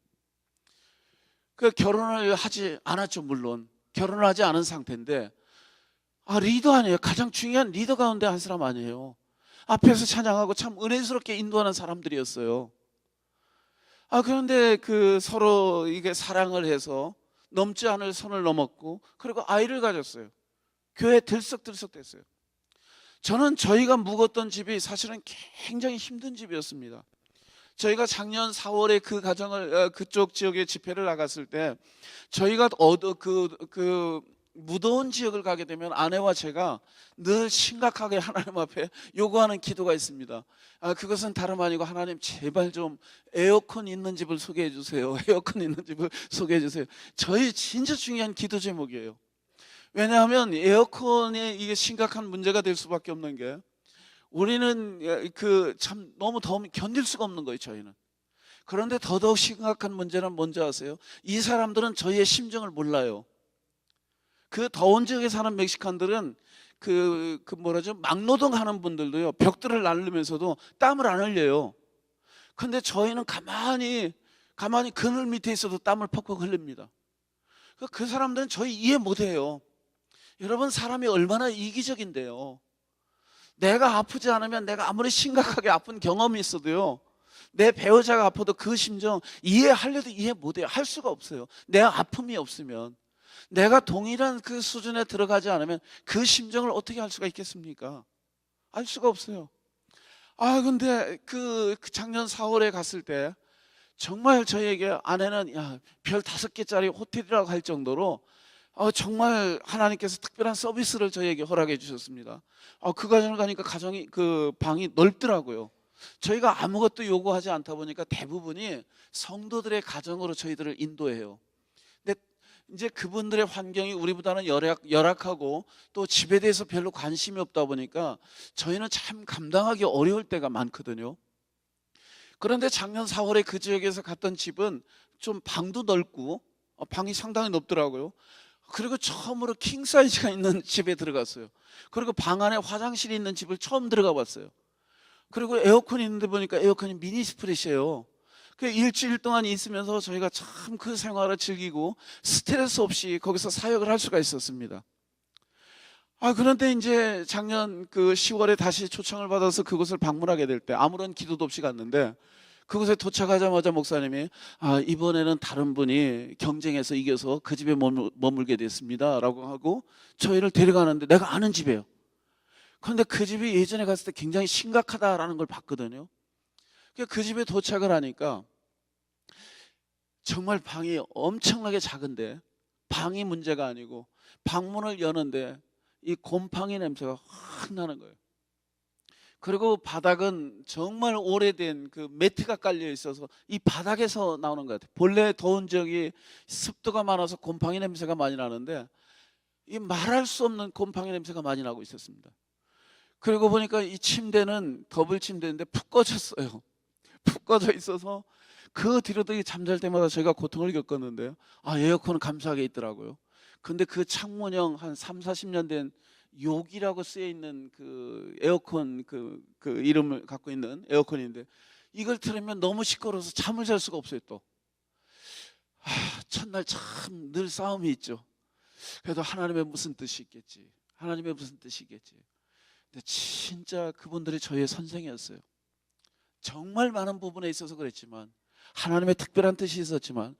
그 결혼을 하지 않았죠. 물론 결혼을 하지 않은 상태인데, 리더 아니에요. 가장 중요한 리더 가운데 한 사람 아니에요. 앞에서 찬양하고 참 은혜스럽게 인도하는 사람들이었어요. 그런데 그 서로 이게 사랑을 해서 넘지 않을 선을 넘었고, 그리고 아이를 가졌어요. 교회 들썩들썩 됐어요. 저는 저희가 묵었던 집이 사실은 굉장히 힘든 집이었습니다. 저희가 작년 4월에 그 가정을 그쪽 지역에 집회를 나갔을 때, 저희가 그 무더운 지역을 가게 되면 아내와 제가 늘 심각하게 하나님 앞에 요구하는 기도가 있습니다. 그것은 다름 아니고, 하나님 제발 좀 에어컨 있는 집을 소개해 주세요. 에어컨 있는 집을 소개해 주세요. 저희 진짜 중요한 기도 제목이에요. 왜냐하면 에어컨이 이게 심각한 문제가 될 수밖에 없는 게, 우리는 참 너무 더우면 견딜 수가 없는 거예요, 저희는. 그런데 더더욱 심각한 문제는 뭔지 아세요? 이 사람들은 저희의 심정을 몰라요. 그 더운 지역에 사는 멕시칸들은 막노동하는 분들도요, 벽들을 나르면서도 땀을 안 흘려요. 근데 저희는 가만히 그늘 밑에 있어도 땀을 퍽퍽 흘립니다. 그 사람들은 저희 이해 못해요. 여러분, 사람이 얼마나 이기적인데요. 내가 아프지 않으면, 내가 아무리 심각하게 아픈 경험이 있어도요, 내 배우자가 아파도 그 심정 이해하려도 이해 못해요. 할 수가 없어요. 내 아픔이 없으면, 내가 동일한 그 수준에 들어가지 않으면 그 심정을 어떻게 할 수가 있겠습니까? 알 수가 없어요. 근데 그 작년 4월에 갔을 때 정말 저희에게 아내는 별 5개짜리 호텔이라고 할 정도로 정말 하나님께서 특별한 서비스를 저희에게 허락해 주셨습니다. 그 가정을 가니까 그 방이 넓더라고요. 저희가 아무것도 요구하지 않다 보니까 대부분이 성도들의 가정으로 저희들을 인도해요. 근데 이제 그분들의 환경이 우리보다는 열악하고 또 집에 대해서 별로 관심이 없다 보니까 저희는 참 감당하기 어려울 때가 많거든요. 그런데 작년 4월에 그 지역에서 갔던 집은 좀 방도 넓고 방이 상당히 높더라고요. 그리고 처음으로 킹 사이즈가 있는 집에 들어갔어요. 그리고 방 안에 화장실이 있는 집을 처음 들어가 봤어요. 그리고 에어컨이 있는데 보니까 에어컨이 미니 스프릿이에요. 그 일주일 동안 있으면서 저희가 참 그 생활을 즐기고 스트레스 없이 거기서 사역을 할 수가 있었습니다. 그런데 이제 작년 그 10월에 다시 초청을 받아서 그곳을 방문하게 될 때 아무런 기도도 없이 갔는데, 그곳에 도착하자마자 목사님이 이번에는 다른 분이 경쟁해서 이겨서 그 집에 머물게 됐습니다 라고 하고 저희를 데려가는데, 내가 아는 집이에요. 그런데 그 집이 예전에 갔을 때 굉장히 심각하다라는 걸 봤거든요. 그 집에 도착을 하니까 정말 방이 엄청나게 작은데, 방이 문제가 아니고 방문을 여는데 이 곰팡이 냄새가 확 나는 거예요. 그리고 바닥은 정말 오래된 그 매트가 깔려 있어서 이 바닥에서 나오는 것 같아요. 본래 더운 지역이 습도가 많아서 곰팡이 냄새가 많이 나는데, 이 말할 수 없는 곰팡이 냄새가 많이 나고 있었습니다. 그리고 보니까 이 침대는 더블 침대인데 푹 꺼졌어요. 푹 꺼져 있어서 그 뒤로도 잠잘 때마다 저희가 고통을 겪었는데요. 에어컨은 감사하게 있더라고요. 근데 그 창문형 한 3, 40년 된 욕이라고 쓰여 있는 그 에어컨 그 이름을 갖고 있는 에어컨인데, 이걸 틀으면 너무 시끄러워서 잠을 잘 수가 없어요. 또 첫날 참 늘 싸움이 있죠. 그래도 하나님의 무슨 뜻이 있겠지, 하나님의 무슨 뜻이 있겠지. 근데 진짜 그분들이 저의 선생이었어요. 정말 많은 부분에 있어서 그랬지만, 하나님의 특별한 뜻이 있었지만,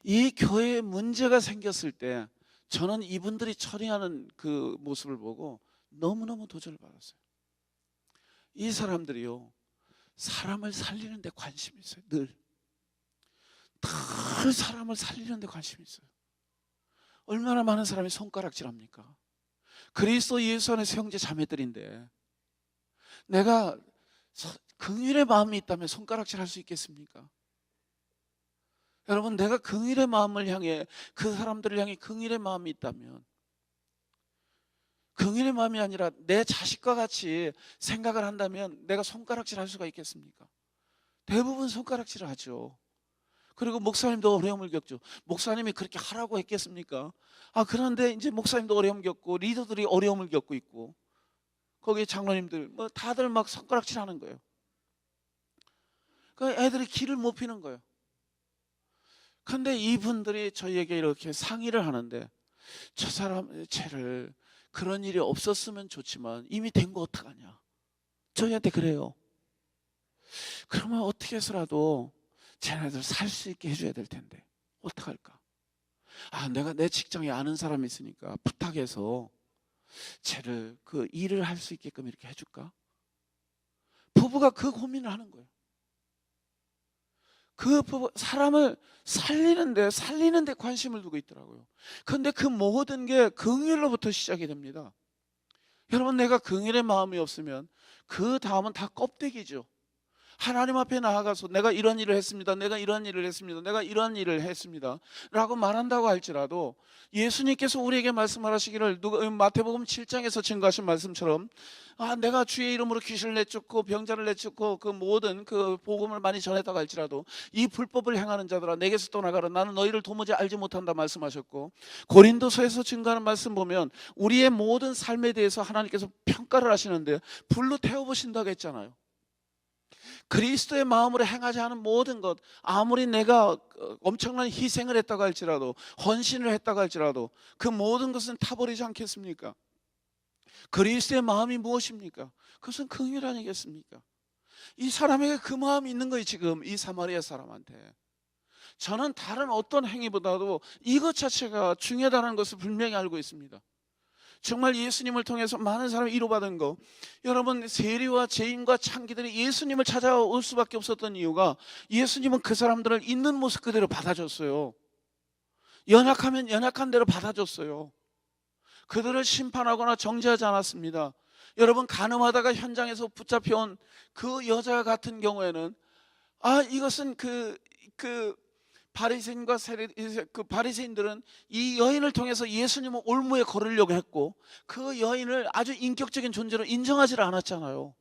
이 교회에 문제가 생겼을 때 저는 이분들이 처리하는 그 모습을 보고 너무너무 도전을 받았어요. 이 사람들이요, 사람을 살리는 데 관심이 있어요. 늘 사람을 살리는 데 관심이 있어요. 얼마나 많은 사람이 손가락질합니까? 그리스도 예수 안에서 형제 자매들인데, 내가 긍휼의 마음이 있다면 손가락질 할 수 있겠습니까? 여러분, 내가 긍휼의 마음을 향해, 그 사람들을 향해 긍휼의 마음이 있다면, 긍휼의 마음이 아니라 내 자식과 같이 생각을 한다면 내가 손가락질 할 수가 있겠습니까? 대부분 손가락질을 하죠. 그리고 목사님도 어려움을 겪죠. 목사님이 그렇게 하라고 했겠습니까? 그런데 이제 목사님도 어려움 겪고 리더들이 어려움을 겪고 있고, 거기 장로님들 뭐 다들 막 손가락질하는 거예요. 그 애들이 길을 못 피는 거예요. 근데 이분들이 저희에게 이렇게 상의를 하는데, 저 사람 쟤를 그런 일이 없었으면 좋지만 이미 된 거 어떡하냐, 저희한테 그래요. 그러면 어떻게 해서라도 쟤네들 살 수 있게 해줘야 될 텐데 어떡할까? 내가 내 직장에 아는 사람이 있으니까 부탁해서 쟤를 그 일을 할 수 있게끔 이렇게 해줄까? 부부가 그 고민을 하는 거예요. 그 부부, 사람을 살리는데 관심을 두고 있더라고요. 그런데 그 모든 게 긍휼로부터 시작이 됩니다. 여러분, 내가 긍휼의 마음이 없으면 그 다음은 다 껍데기죠. 하나님 앞에 나아가서 내가 이런 일을 했습니다, 내가 이런 일을 했습니다, 내가 이런 일을 했습니다 라고 말한다고 할지라도, 예수님께서 우리에게 말씀하시기를 마태복음 7장에서 증거하신 말씀처럼 내가 주의 이름으로 귀신을 내쫓고 병자를 내쫓고 그 모든 그 복음을 많이 전했다고 할지라도 이 불법을 행하는 자들아 내게서 떠나가라, 나는 너희를 도무지 알지 못한다 말씀하셨고, 고린도서에서 증거하는 말씀 보면 우리의 모든 삶에 대해서 하나님께서 평가를 하시는데 불로 태워보신다고 했잖아요. 그리스도의 마음으로 행하지 않은 모든 것, 아무리 내가 엄청난 희생을 했다고 할지라도, 헌신을 했다고 할지라도 그 모든 것은 타버리지 않겠습니까? 그리스도의 마음이 무엇입니까? 그것은 긍휼 아니겠습니까? 이 사람에게 그 마음이 있는 거예요. 지금 이 사마리아 사람한테 저는 다른 어떤 행위보다도 이것 자체가 중요하다는 것을 분명히 알고 있습니다. 정말 예수님을 통해서 많은 사람이 위로받은 거, 여러분, 세리와 죄인과 창기들이 예수님을 찾아올 수밖에 없었던 이유가 예수님은 그 사람들을 있는 모습 그대로 받아줬어요. 연약하면 연약한 대로 받아줬어요. 그들을 심판하거나 정죄하지 않았습니다. 여러분, 간음하다가 현장에서 붙잡혀온 그 여자 같은 경우에는 이것은 그 바리새인과 그 바리새인들은 이 여인을 통해서 예수님을 올무에 걸으려고 했고, 그 여인을 아주 인격적인 존재로 인정하지 않았잖아요.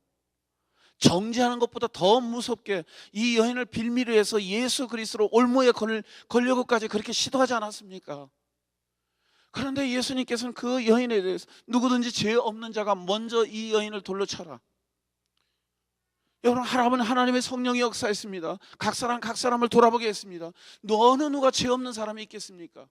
정죄하는 것보다 더 무섭게 이 여인을 빌미로 해서 예수 그리스도로 올무에 걸려고까지 그렇게 시도하지 않았습니까? 그런데 예수님께서는 그 여인에 대해서 누구든지 죄 없는 자가 먼저 이 여인을 돌로 쳐라. 여러분, 하나님의 성령이 역사했습니다. 각 사람을 돌아보게 했습니다. 어느 누가 죄 없는 사람이 있겠습니까?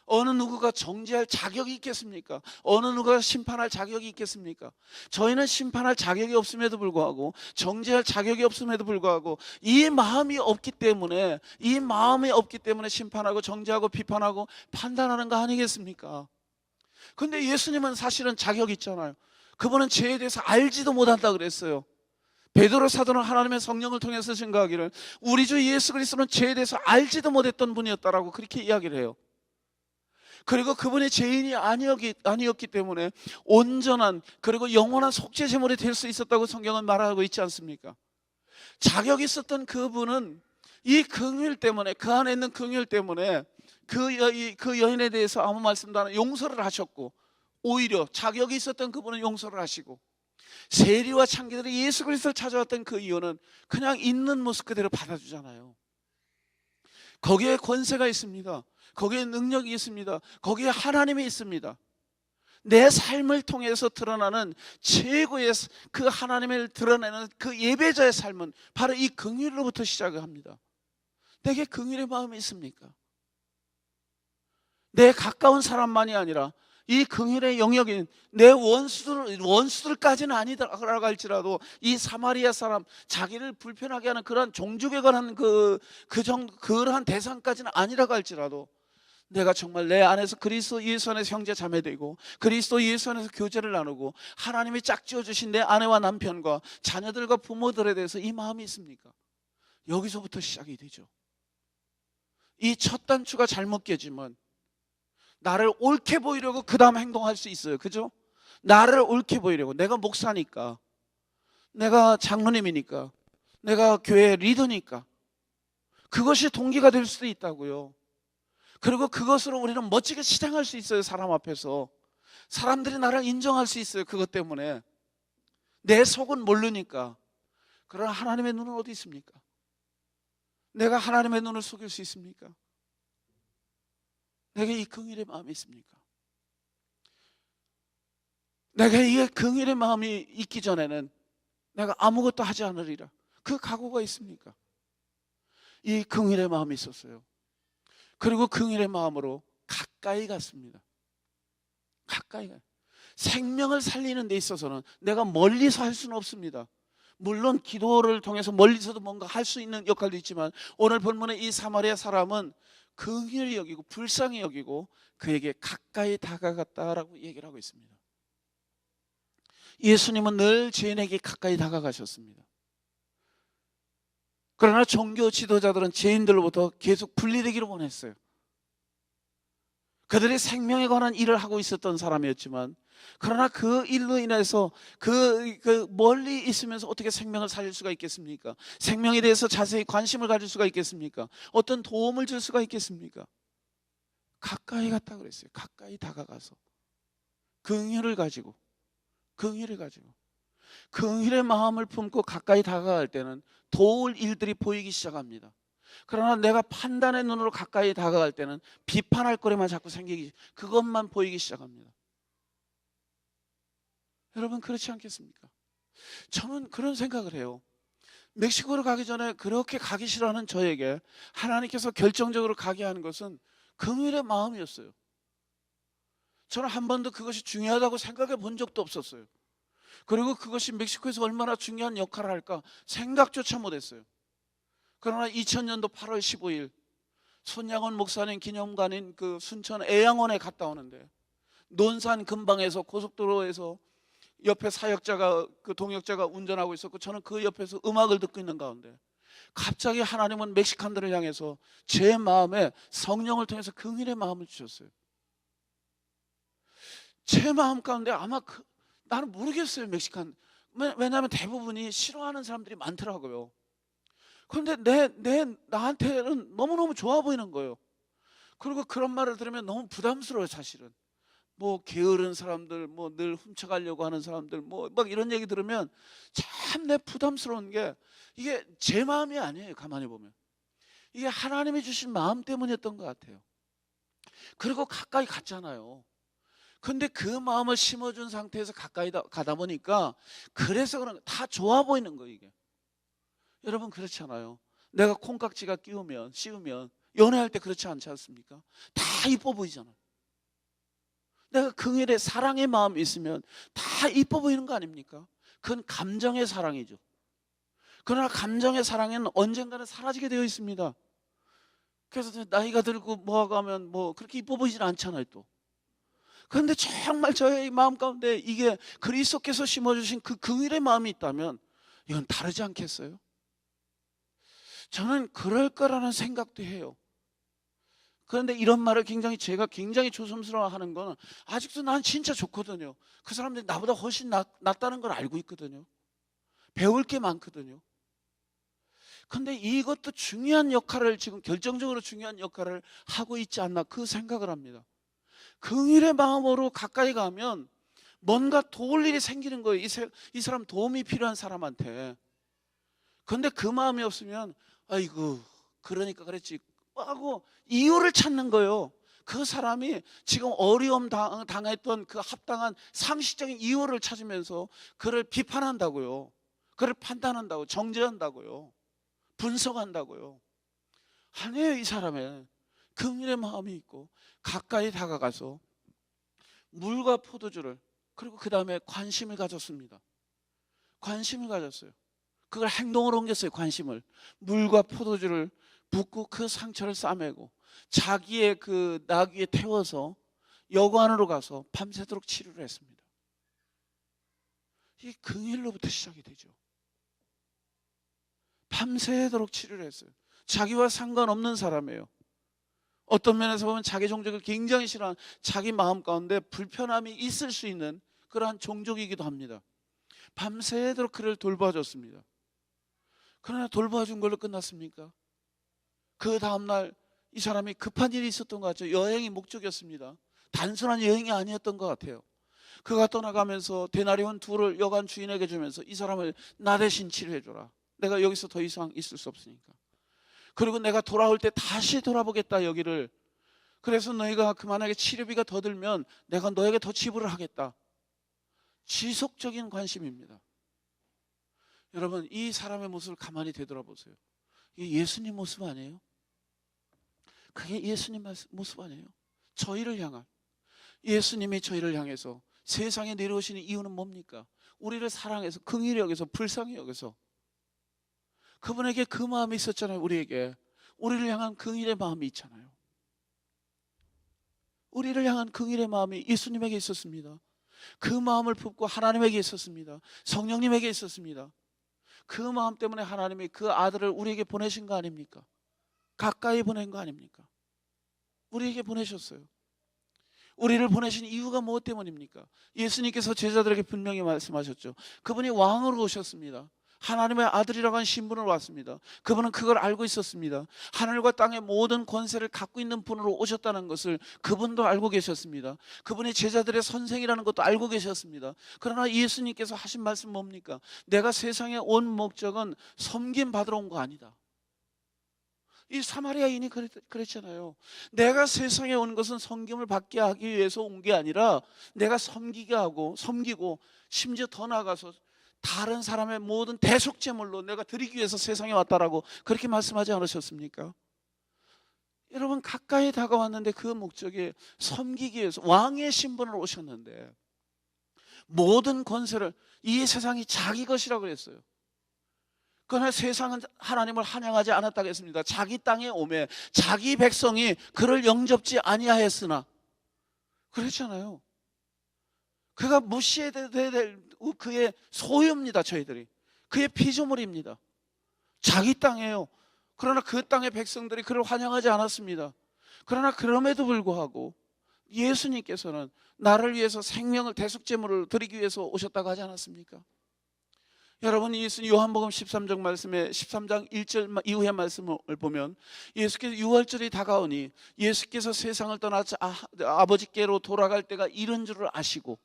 어느 누구가 정죄할 자격이 있겠습니까? 어느 누가 심판할 자격이 있겠습니까? 저희는 심판할 자격이 없음에도 불구하고, 정죄할 자격이 없음에도 불구하고 이 마음이 없기 때문에 심판하고 정죄하고 비판하고 판단하는 거 아니겠습니까? 그런데 예수님은 사실은 자격이 있잖아요. 그분은 죄에 대해서 알지도 못한다 그랬어요. 베드로 사도는 하나님의 성령을 통해서 증거하기를 우리 주 예수 그리스도는 죄에 대해서 알지도 못했던 분이었다라고 그렇게 이야기를 해요. 그리고 그분이 죄인이 아니었기 때문에 온전한 그리고 영원한 속죄 제물이 될 수 있었다고 성경은 말하고 있지 않습니까? 자격이 있었던 그분은 이 긍휼 때문에, 그 안에 있는 긍휼 때문에 그 여인에 대해서 아무 말씀도 안 하고 용서를 하셨고, 오히려 자격이 있었던 그분은 용서를 하시고, 세리와 창기들이 예수 그리스도를 찾아왔던 그 이유는 그냥 있는 모습 그대로 받아주잖아요. 거기에 권세가 있습니다. 거기에 능력이 있습니다. 거기에 하나님이 있습니다. 내 삶을 통해서 드러나는 최고의 그 하나님을 드러내는 그 예배자의 삶은 바로 이 긍휼로부터 시작을 합니다. 내게 긍휼의 마음이 있습니까? 내 가까운 사람만이 아니라 이 긍휼의 영역인 내 원수들까지는 아니더라고 할지라도 이 사마리아 사람, 자기를 불편하게 하는 그러한 종족에 관한 그러한 대상까지는 아니라고 할지라도, 내가 정말 내 안에서 그리스도 예수 안에서 형제 자매되고 그리스도 예수 안에서 교제를 나누고 하나님이 짝지어 주신 내 아내와 남편과 자녀들과 부모들에 대해서 이 마음이 있습니까? 여기서부터 시작이 되죠. 이 첫 단추가 잘못 깨지면 나를 옳게 보이려고 그 다음 행동할 수 있어요. 그죠? 나를 옳게 보이려고, 내가 목사니까, 내가 장로님이니까, 내가 교회 리더니까, 그것이 동기가 될 수도 있다고요. 그리고 그것으로 우리는 멋지게 시장할 수 있어요. 사람 앞에서 사람들이 나를 인정할 수 있어요. 그것 때문에 내 속은 모르니까. 그러나 하나님의 눈은 어디 있습니까? 내가 하나님의 눈을 속일 수 있습니까? 내게 이 긍휼의 마음이 있습니까? 내가 이게 긍휼의 마음이 있기 전에는 내가 아무것도 하지 않으리라. 그 각오가 있습니까? 이 긍휼의 마음이 있었어요. 그리고 긍휼의 마음으로 가까이 갔습니다. 가까이 가요. 생명을 살리는 데 있어서는 내가 멀리서 할 수는 없습니다. 물론 기도를 통해서 멀리서도 뭔가 할 수 있는 역할도 있지만, 오늘 본문의 이 사마리아 사람은 긍휼히 여기고 불쌍히 여기고 그에게 가까이 다가갔다라고 얘기를 하고 있습니다. 예수님은 늘 죄인에게 가까이 다가가셨습니다. 그러나 종교 지도자들은 죄인들로부터 계속 분리되기를 원했어요. 그들의 생명에 관한 일을 하고 있었던 사람이었지만, 그러나 그 일로 인해서 그 멀리 있으면서 어떻게 생명을 살릴 수가 있겠습니까? 생명에 대해서 자세히 관심을 가질 수가 있겠습니까? 어떤 도움을 줄 수가 있겠습니까? 가까이 갔다 그랬어요. 가까이 다가가서 긍휼을 가지고 긍휼의 마음을 품고 가까이 다가갈 때는 도울 일들이 보이기 시작합니다. 그러나 내가 판단의 눈으로 가까이 다가갈 때는 비판할 거리만 자꾸 그것만 보이기 시작합니다. 여러분, 그렇지 않겠습니까? 저는 그런 생각을 해요. 멕시코로 가기 전에 그렇게 가기 싫어하는 저에게 하나님께서 결정적으로 가게 하는 것은 긍휼의 마음이었어요. 저는 한 번도 그것이 중요하다고 생각해 본 적도 없었어요. 그리고 그것이 멕시코에서 얼마나 중요한 역할을 할까 생각조차 못했어요. 그러나 2000년도 8월 15일 손양원 목사님 기념관인 그 순천 애양원에 갔다 오는데, 논산 근방에서 고속도로에서 옆에 사역자가, 그 동역자가 운전하고 있었고, 저는 그 옆에서 음악을 듣고 있는 가운데 갑자기 하나님은 멕시칸들을 향해서 제 마음에 성령을 통해서 긍휼의 마음을 주셨어요. 제 마음 가운데 아마 나는 모르겠어요, 멕시칸. 왜냐하면 대부분이 싫어하는 사람들이 많더라고요. 그런데 나한테는 너무너무 좋아 보이는 거예요. 그리고 그런 말을 들으면 너무 부담스러워요, 사실은. 뭐 게으른 사람들, 뭐 늘 훔쳐가려고 하는 사람들, 뭐 막 이런 얘기 들으면 참 내 부담스러운 게, 이게 제 마음이 아니에요. 가만히 보면 이게 하나님이 주신 마음 때문이었던 것 같아요. 그리고 가까이 갔잖아요. 근데 그 마음을 심어준 상태에서 가까이 가다 보니까, 그래서 그런 거 다 좋아 보이는 거예요, 이게. 여러분, 그렇지 않아요? 내가 콩깍지가 씌우면 연애할 때 그렇지 않지 않습니까? 다 이뻐 보이잖아요. 내가 긍휼의 사랑의 마음이 있으면 다 이뻐 보이는 거 아닙니까? 그건 감정의 사랑이죠. 그러나 감정의 사랑은 언젠가는 사라지게 되어 있습니다. 그래서 나이가 들고 뭐하고 하면 뭐 그렇게 이뻐 보이진 않잖아요, 또. 그런데 정말 저의 마음 가운데 이게 그리스도께서 심어주신 그 긍휼의 마음이 있다면 이건 다르지 않겠어요? 저는 그럴 거라는 생각도 해요. 그런데 이런 말을 제가 굉장히 조심스러워하는 건, 아직도 난 진짜 좋거든요. 그 사람들이 나보다 훨씬 낫다는 걸 알고 있거든요. 배울 게 많거든요. 그런데 이것도 중요한 역할을, 지금 결정적으로 중요한 역할을 하고 있지 않나, 그 생각을 합니다. 긍휼의 마음으로 가까이 가면 뭔가 도울 일이 생기는 거예요. 이 사람 도움이 필요한 사람한테. 그런데 그 마음이 없으면 아이고 그러니까 그랬지 하고 이유를 찾는 거예요. 그 사람이 지금 어려움 당했던 그 합당한 상식적인 이유를 찾으면서 그를 비판한다고요. 그를 판단한다고, 정죄한다고요. 분석한다고요. 아니에요. 이 사람의 긍휼의 마음이 있고 가까이 다가가서 물과 포도주를, 그리고 그 다음에 관심을 가졌습니다. 관심을 가졌어요. 그걸 행동으로 옮겼어요. 관심을. 물과 포도주를 붓고 그 상처를 싸매고 자기의 그 나귀에 태워서 여관으로 가서 밤새도록 치료를 했습니다. 이게 긍휼로부터 시작이 되죠. 밤새도록 치료를 했어요. 자기와 상관없는 사람이에요. 어떤 면에서 보면 자기 종족을 굉장히 싫어하는, 자기 마음 가운데 불편함이 있을 수 있는 그러한 종족이기도 합니다. 밤새도록 그를 돌봐줬습니다. 그러나 돌봐준 걸로 끝났습니까? 그 다음날 이 사람이 급한 일이 있었던 것 같죠. 여행이 목적이었습니다. 단순한 여행이 아니었던 것 같아요. 그가 떠나가면서 데나리온 2를 여관 주인에게 주면서 이 사람을 나 대신 치료해줘라. 내가 여기서 더 이상 있을 수 없으니까. 그리고 내가 돌아올 때 다시 돌아보겠다 여기를. 그래서 너희가 만약에 치료비가 더 들면 내가 너에게 더 지불을 하겠다. 지속적인 관심입니다. 여러분, 이 사람의 모습을 가만히 되돌아보세요. 이게 예수님 모습 아니에요? 그게 예수님 모습 아니에요? 저희를 향한, 예수님이 저희를 향해서 세상에 내려오시는 이유는 뭡니까? 우리를 사랑해서, 긍휼히 여겨서, 불쌍히 여겨서. 그분에게 그 마음이 있었잖아요. 우리에게 우리를 향한 긍휼의 마음이 있잖아요. 우리를 향한 긍휼의 마음이 예수님에게 있었습니다. 그 마음을 품고 하나님에게 있었습니다. 성령님에게 있었습니다. 그 마음 때문에 하나님이 그 아들을 우리에게 보내신 거 아닙니까? 가까이 보낸 거 아닙니까? 우리에게 보내셨어요. 우리를 보내신 이유가 무엇 때문입니까? 예수님께서 제자들에게 분명히 말씀하셨죠. 그분이 왕으로 오셨습니다. 하나님의 아들이라고 하는 신분으로 왔습니다. 그분은 그걸 알고 있었습니다. 하늘과 땅의 모든 권세를 갖고 있는 분으로 오셨다는 것을 그분도 알고 계셨습니다. 그분이 제자들의 선생이라는 것도 알고 계셨습니다. 그러나 예수님께서 하신 말씀 뭡니까? 내가 세상에 온 목적은 섬김 받으러 온 거 아니다. 이 사마리아인이 그랬잖아요. 내가 세상에 온 것은 섬김을 받게 하기 위해서 온 게 아니라 내가 섬기게 하고, 섬기고, 심지어 더 나아가서 다른 사람의 모든 대속제물로 내가 드리기 위해서 세상에 왔다라고 그렇게 말씀하지 않으셨습니까? 여러분, 가까이 다가왔는데 그 목적이 섬기기 위해서 왕의 신분으로 오셨는데 모든 권세를, 이 세상이 자기 것이라고 그랬어요. 그러나 세상은 하나님을 환영하지 않았다고 했습니다. 자기 땅에 오매 자기 백성이 그를 영접지 아니하였으나, 그랬잖아요. 그가 무시해야 될 그의 소유입니다. 저희들이 그의 피조물입니다. 자기 땅이에요. 그러나 그 땅의 백성들이 그를 환영하지 않았습니다. 그러나 그럼에도 불구하고 예수님께서는 나를 위해서 생명을 대속제물을 드리기 위해서 오셨다고 하지 않았습니까? 여러분, 예수님 요한복음 13장 말씀에 13장 1절 이후의 말씀을 보면 예수께서 유월절이 다가오니 예수께서 세상을 떠나서 아버지께로 돌아갈 때가 이른 줄을 아시고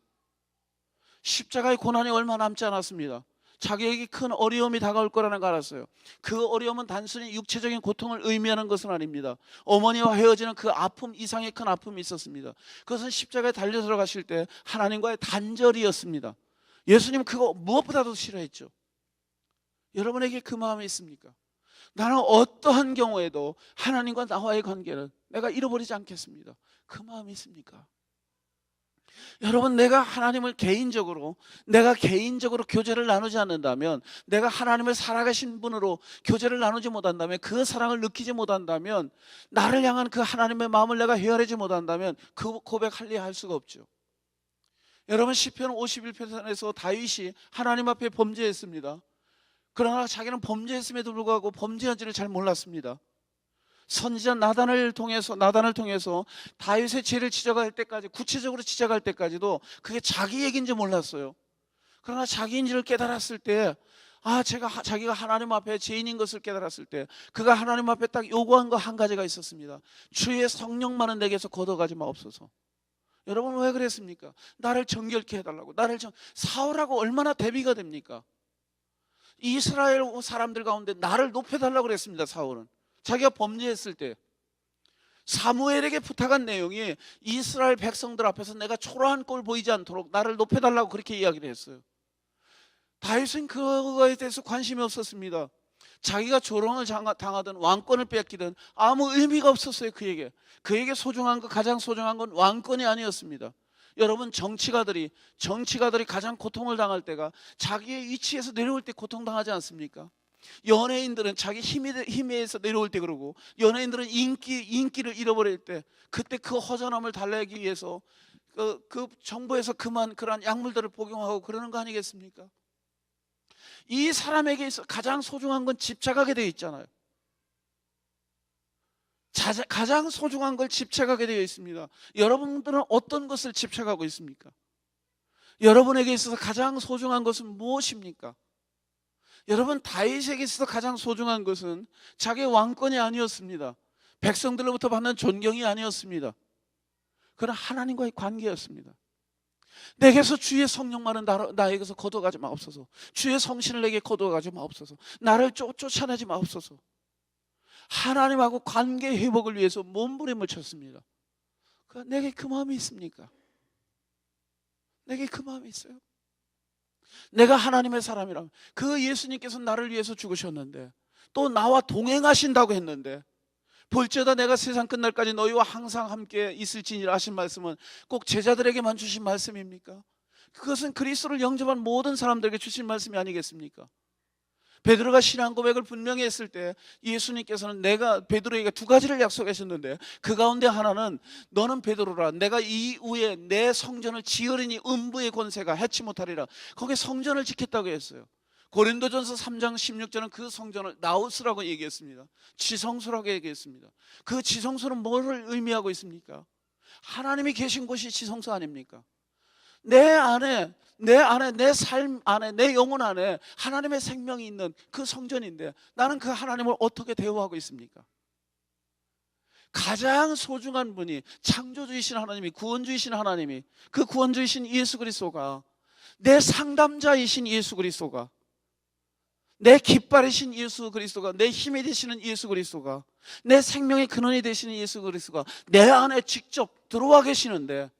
십자가의 고난이 얼마 남지 않았습니다. 자기에게 큰 어려움이 다가올 거라는 걸 알았어요. 그 어려움은 단순히 육체적인 고통을 의미하는 것은 아닙니다. 어머니와 헤어지는 그 아픔 이상의 큰 아픔이 있었습니다. 그것은 십자가에 달려 들어가실 때 하나님과의 단절이었습니다. 예수님은 그거 무엇보다도 싫어했죠. 여러분에게 그 마음이 있습니까? 나는 어떠한 경우에도 하나님과 나와의 관계는 내가 잃어버리지 않겠습니다. 그 마음이 있습니까? 여러분, 내가 개인적으로 교제를 나누지 않는다면, 내가 하나님을 살아가신 분으로 교제를 나누지 못한다면, 그 사랑을 느끼지 못한다면, 나를 향한 그 하나님의 마음을 내가 헤아리지 못한다면 그 고백 할래 수가 없죠. 여러분, 시편 51편에서 다윗이 하나님 앞에 범죄했습니다. 그러나 자기는 범죄했음에도 불구하고 범죄한지를 잘 몰랐습니다. 선지자 나단을 통해서 다윗의 죄를 지적할 때까지, 구체적으로 지적할 때까지도 그게 자기 얘기인지 몰랐어요. 그러나 자기인지를 깨달았을 때, 자기가 하나님 앞에 죄인인 것을 깨달았을 때 그가 하나님 앞에 딱 요구한 거 한 가지가 있었습니다. 주의 성령만은 내게서 걷어가지 마옵소서. 여러분, 왜 그랬습니까? 나를 정결케 해달라고. 사울하고 얼마나 대비가 됩니까? 이스라엘 사람들 가운데 나를 높여달라고 그랬습니다. 사울은 자기가 범죄했을 때 사무엘에게 부탁한 내용이 이스라엘 백성들 앞에서 내가 초라한 꼴 보이지 않도록 나를 높여달라고 그렇게 이야기를 했어요. 다윗은 그거에 대해서 관심이 없었습니다. 자기가 조롱을 당하든 왕권을 뺏기든 아무 의미가 없었어요. 그에게 소중한 거, 가장 소중한 건 왕권이 아니었습니다. 여러분, 정치가들이 가장 고통을 당할 때가 자기의 위치에서 내려올 때 고통당하지 않습니까? 연예인들은 자기 힘에서 내려올 때 그러고, 연예인들은 인기를 잃어버릴 때, 그때 그 허전함을 달래기 위해서 그 정부에서 그러한 약물들을 복용하고 그러는 거 아니겠습니까? 이 사람에게 있어 가장 소중한 건 집착하게 되어 있잖아요. 가장 소중한 걸 집착하게 되어 있습니다. 여러분들은 어떤 것을 집착하고 있습니까? 여러분에게 있어서 가장 소중한 것은 무엇입니까? 여러분, 다윗에게 있어서 가장 소중한 것은 자기의 왕권이 아니었습니다. 백성들로부터 받는 존경이 아니었습니다. 그러나 하나님과의 관계였습니다. 내게서 주의 성령만은 나에게서 거둬가지 마옵소서. 주의 성신을 내게 거둬가지 마옵소서. 나를 쫓아내지 마옵소서. 하나님하고 관계 회복을 위해서 몸부림을 쳤습니다. 내게 그 마음이 있습니까? 내게 그 마음이 있어요? 내가 하나님의 사람이라면, 그 예수님께서 나를 위해서 죽으셨는데 또 나와 동행하신다고 했는데, 볼지어다 내가 세상 끝날까지 너희와 항상 함께 있을지니라 하신 말씀은 꼭 제자들에게만 주신 말씀입니까? 그것은 그리스도를 영접한 모든 사람들에게 주신 말씀이 아니겠습니까? 베드로가 신앙 고백을 분명히 했을 때 예수님께서는 베드로에게 두 가지를 약속하셨는데, 그 가운데 하나는 너는 베드로라, 내가 이 위에 내 성전을 지으리니 음부의 권세가 해치 못하리라. 거기에 성전을 짓겠다고 했어요. 고린도전서 3장 16절은 그 성전을 나우스라고 얘기했습니다. 지성소라고 얘기했습니다. 그 지성소는 뭐를 의미하고 있습니까? 하나님이 계신 곳이 지성소 아닙니까? 내 안에, 내 삶 안에, 내 영혼 안에 하나님의 생명이 있는 그 성전인데, 나는 그 하나님을 어떻게 대우하고 있습니까? 가장 소중한 분이, 창조주이신 하나님이, 구원주이신 하나님이, 그 구원주이신 예수 그리스도가, 내 상담자이신 예수 그리스도가, 내 깃발이신 예수 그리스도가, 내 힘이 되시는 예수 그리스도가, 내 생명의 근원이 되시는 예수 그리스도가 내 안에 직접 들어와 계시는데,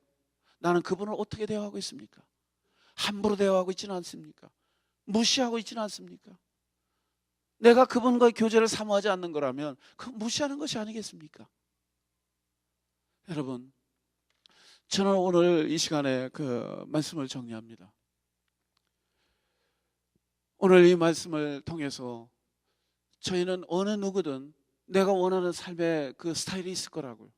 나는 그분을 어떻게 대화하고 있습니까? 함부로 대화하고 있지는 않습니까? 무시하고 있지는 않습니까? 내가 그분과의 교제를 사모하지 않는 거라면 그 무시하는 것이 아니겠습니까? 여러분, 저는 오늘 이 시간에 그 말씀을 정리합니다. 오늘 이 말씀을 통해서 저희는 어느 누구든 내가 원하는 삶의 그 스타일이 있을 거라고요.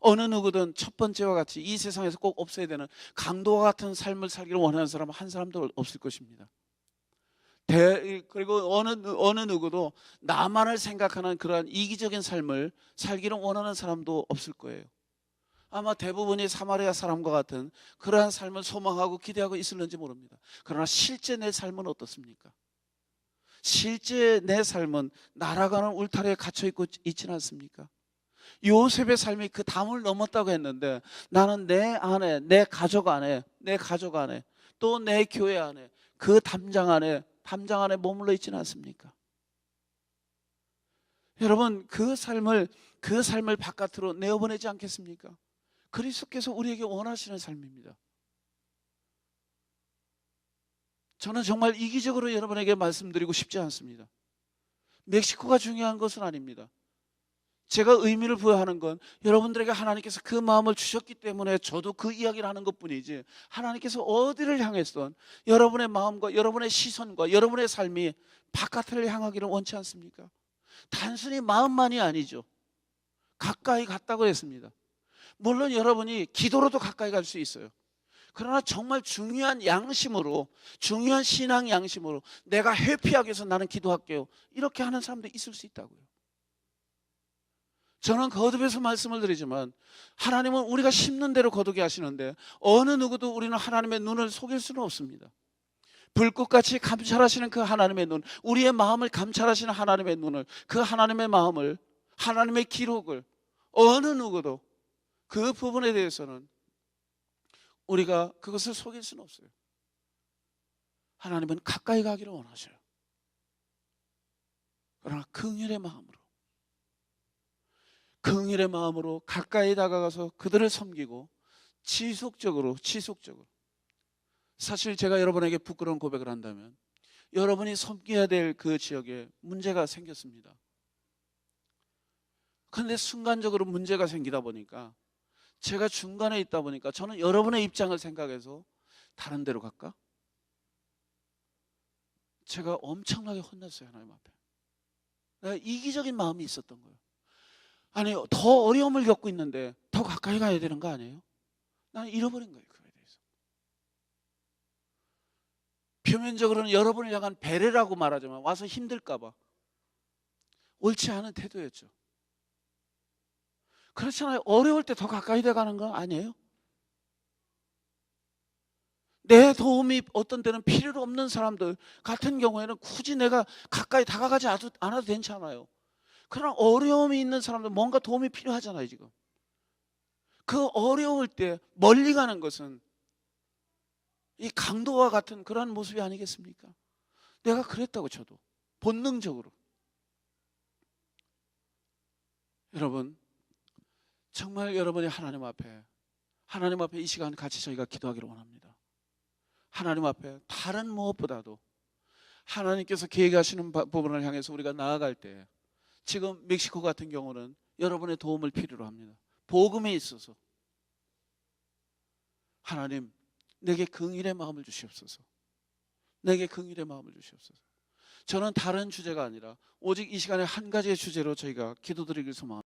어느 누구든 첫 번째와 같이 이 세상에서 꼭 없어야 되는 강도와 같은 삶을 살기를 원하는 사람은 한 사람도 없을 것입니다. 그리고 어느 누구도 나만을 생각하는 그러한 이기적인 삶을 살기를 원하는 사람도 없을 거예요. 아마 대부분이 사마리아 사람과 같은 그러한 삶을 소망하고 기대하고 있을는지 모릅니다. 그러나 실제 내 삶은 어떻습니까? 실제 내 삶은 날아가는 울타리에 갇혀있고 있지는 않습니까? 요셉의 삶이 그 담을 넘었다고 했는데, 나는 내 안에, 내 가족 안에, 또 내 교회 안에, 그 담장 안에 머물러 있지는 않습니까? 여러분, 그 삶을 바깥으로 내어보내지 않겠습니까? 그리스도께서 우리에게 원하시는 삶입니다. 저는 정말 이기적으로 여러분에게 말씀드리고 싶지 않습니다. 멕시코가 중요한 것은 아닙니다. 제가 의미를 부여하는 건 여러분들에게 하나님께서 그 마음을 주셨기 때문에 저도 그 이야기를 하는 것뿐이지, 하나님께서 어디를 향했던 여러분의 마음과 여러분의 시선과 여러분의 삶이 바깥을 향하기를 원치 않습니까? 단순히 마음만이 아니죠. 가까이 갔다고 했습니다. 물론 여러분이 기도로도 가까이 갈 수 있어요. 그러나 정말 중요한 양심으로, 중요한 신앙 양심으로 내가 회피하기 위해서 나는 기도할게요, 이렇게 하는 사람도 있을 수 있다고요. 저는 거듭해서 말씀을 드리지만, 하나님은 우리가 심는 대로 거두게 하시는데 어느 누구도 우리는 하나님의 눈을 속일 수는 없습니다. 불꽃같이 감찰하시는 그 하나님의 눈, 우리의 마음을 감찰하시는 하나님의 눈을, 그 하나님의 마음을, 하나님의 기록을 어느 누구도 그 부분에 대해서는 우리가 그것을 속일 수는 없어요. 하나님은 가까이 가기를 원하셔요. 그러나 긍휼의 마음으로 가까이 다가가서 그들을 섬기고 지속적으로, 사실 제가 여러분에게 부끄러운 고백을 한다면, 여러분이 섬겨야 될 그 지역에 문제가 생겼습니다. 그런데 순간적으로 문제가 생기다 보니까, 제가 중간에 있다 보니까 저는 여러분의 입장을 생각해서 다른 데로 갈까? 제가 엄청나게 혼났어요, 하나님 앞에. 내가 이기적인 마음이 있었던 거예요. 아니, 더 어려움을 겪고 있는데 더 가까이 가야 되는 거 아니에요? 나는 잃어버린 거예요, 그거에 대해서. 표면적으로는 여러분을 향한 배려라고 말하지만 와서 힘들까 봐 옳지 않은 태도였죠. 그렇잖아요. 어려울 때 더 가까이 돼가는 거 아니에요? 내 도움이 어떤 때는 필요로 없는 사람들 같은 경우에는 굳이 내가 가까이 다가가지 않아도 괜찮아요. 그러나 어려움이 있는 사람들, 뭔가 도움이 필요하잖아요. 지금 그 어려울 때 멀리 가는 것은 이 강도와 같은 그러한 모습이 아니겠습니까? 내가 그랬다고, 저도 본능적으로. 여러분, 정말 여러분이 하나님 앞에 이 시간 같이 저희가 기도하기를 원합니다. 하나님 앞에 다른 무엇보다도 하나님께서 계획하시는 부분을 향해서 우리가 나아갈 때, 지금 멕시코 같은 경우는 여러분의 도움을 필요로 합니다. 복음에 있어서 하나님, 내게 긍휼의 마음을 주시옵소서. 내게 긍휼의 마음을 주시옵소서. 저는 다른 주제가 아니라 오직 이 시간에 한 가지의 주제로 저희가 기도드리길 소망합니다.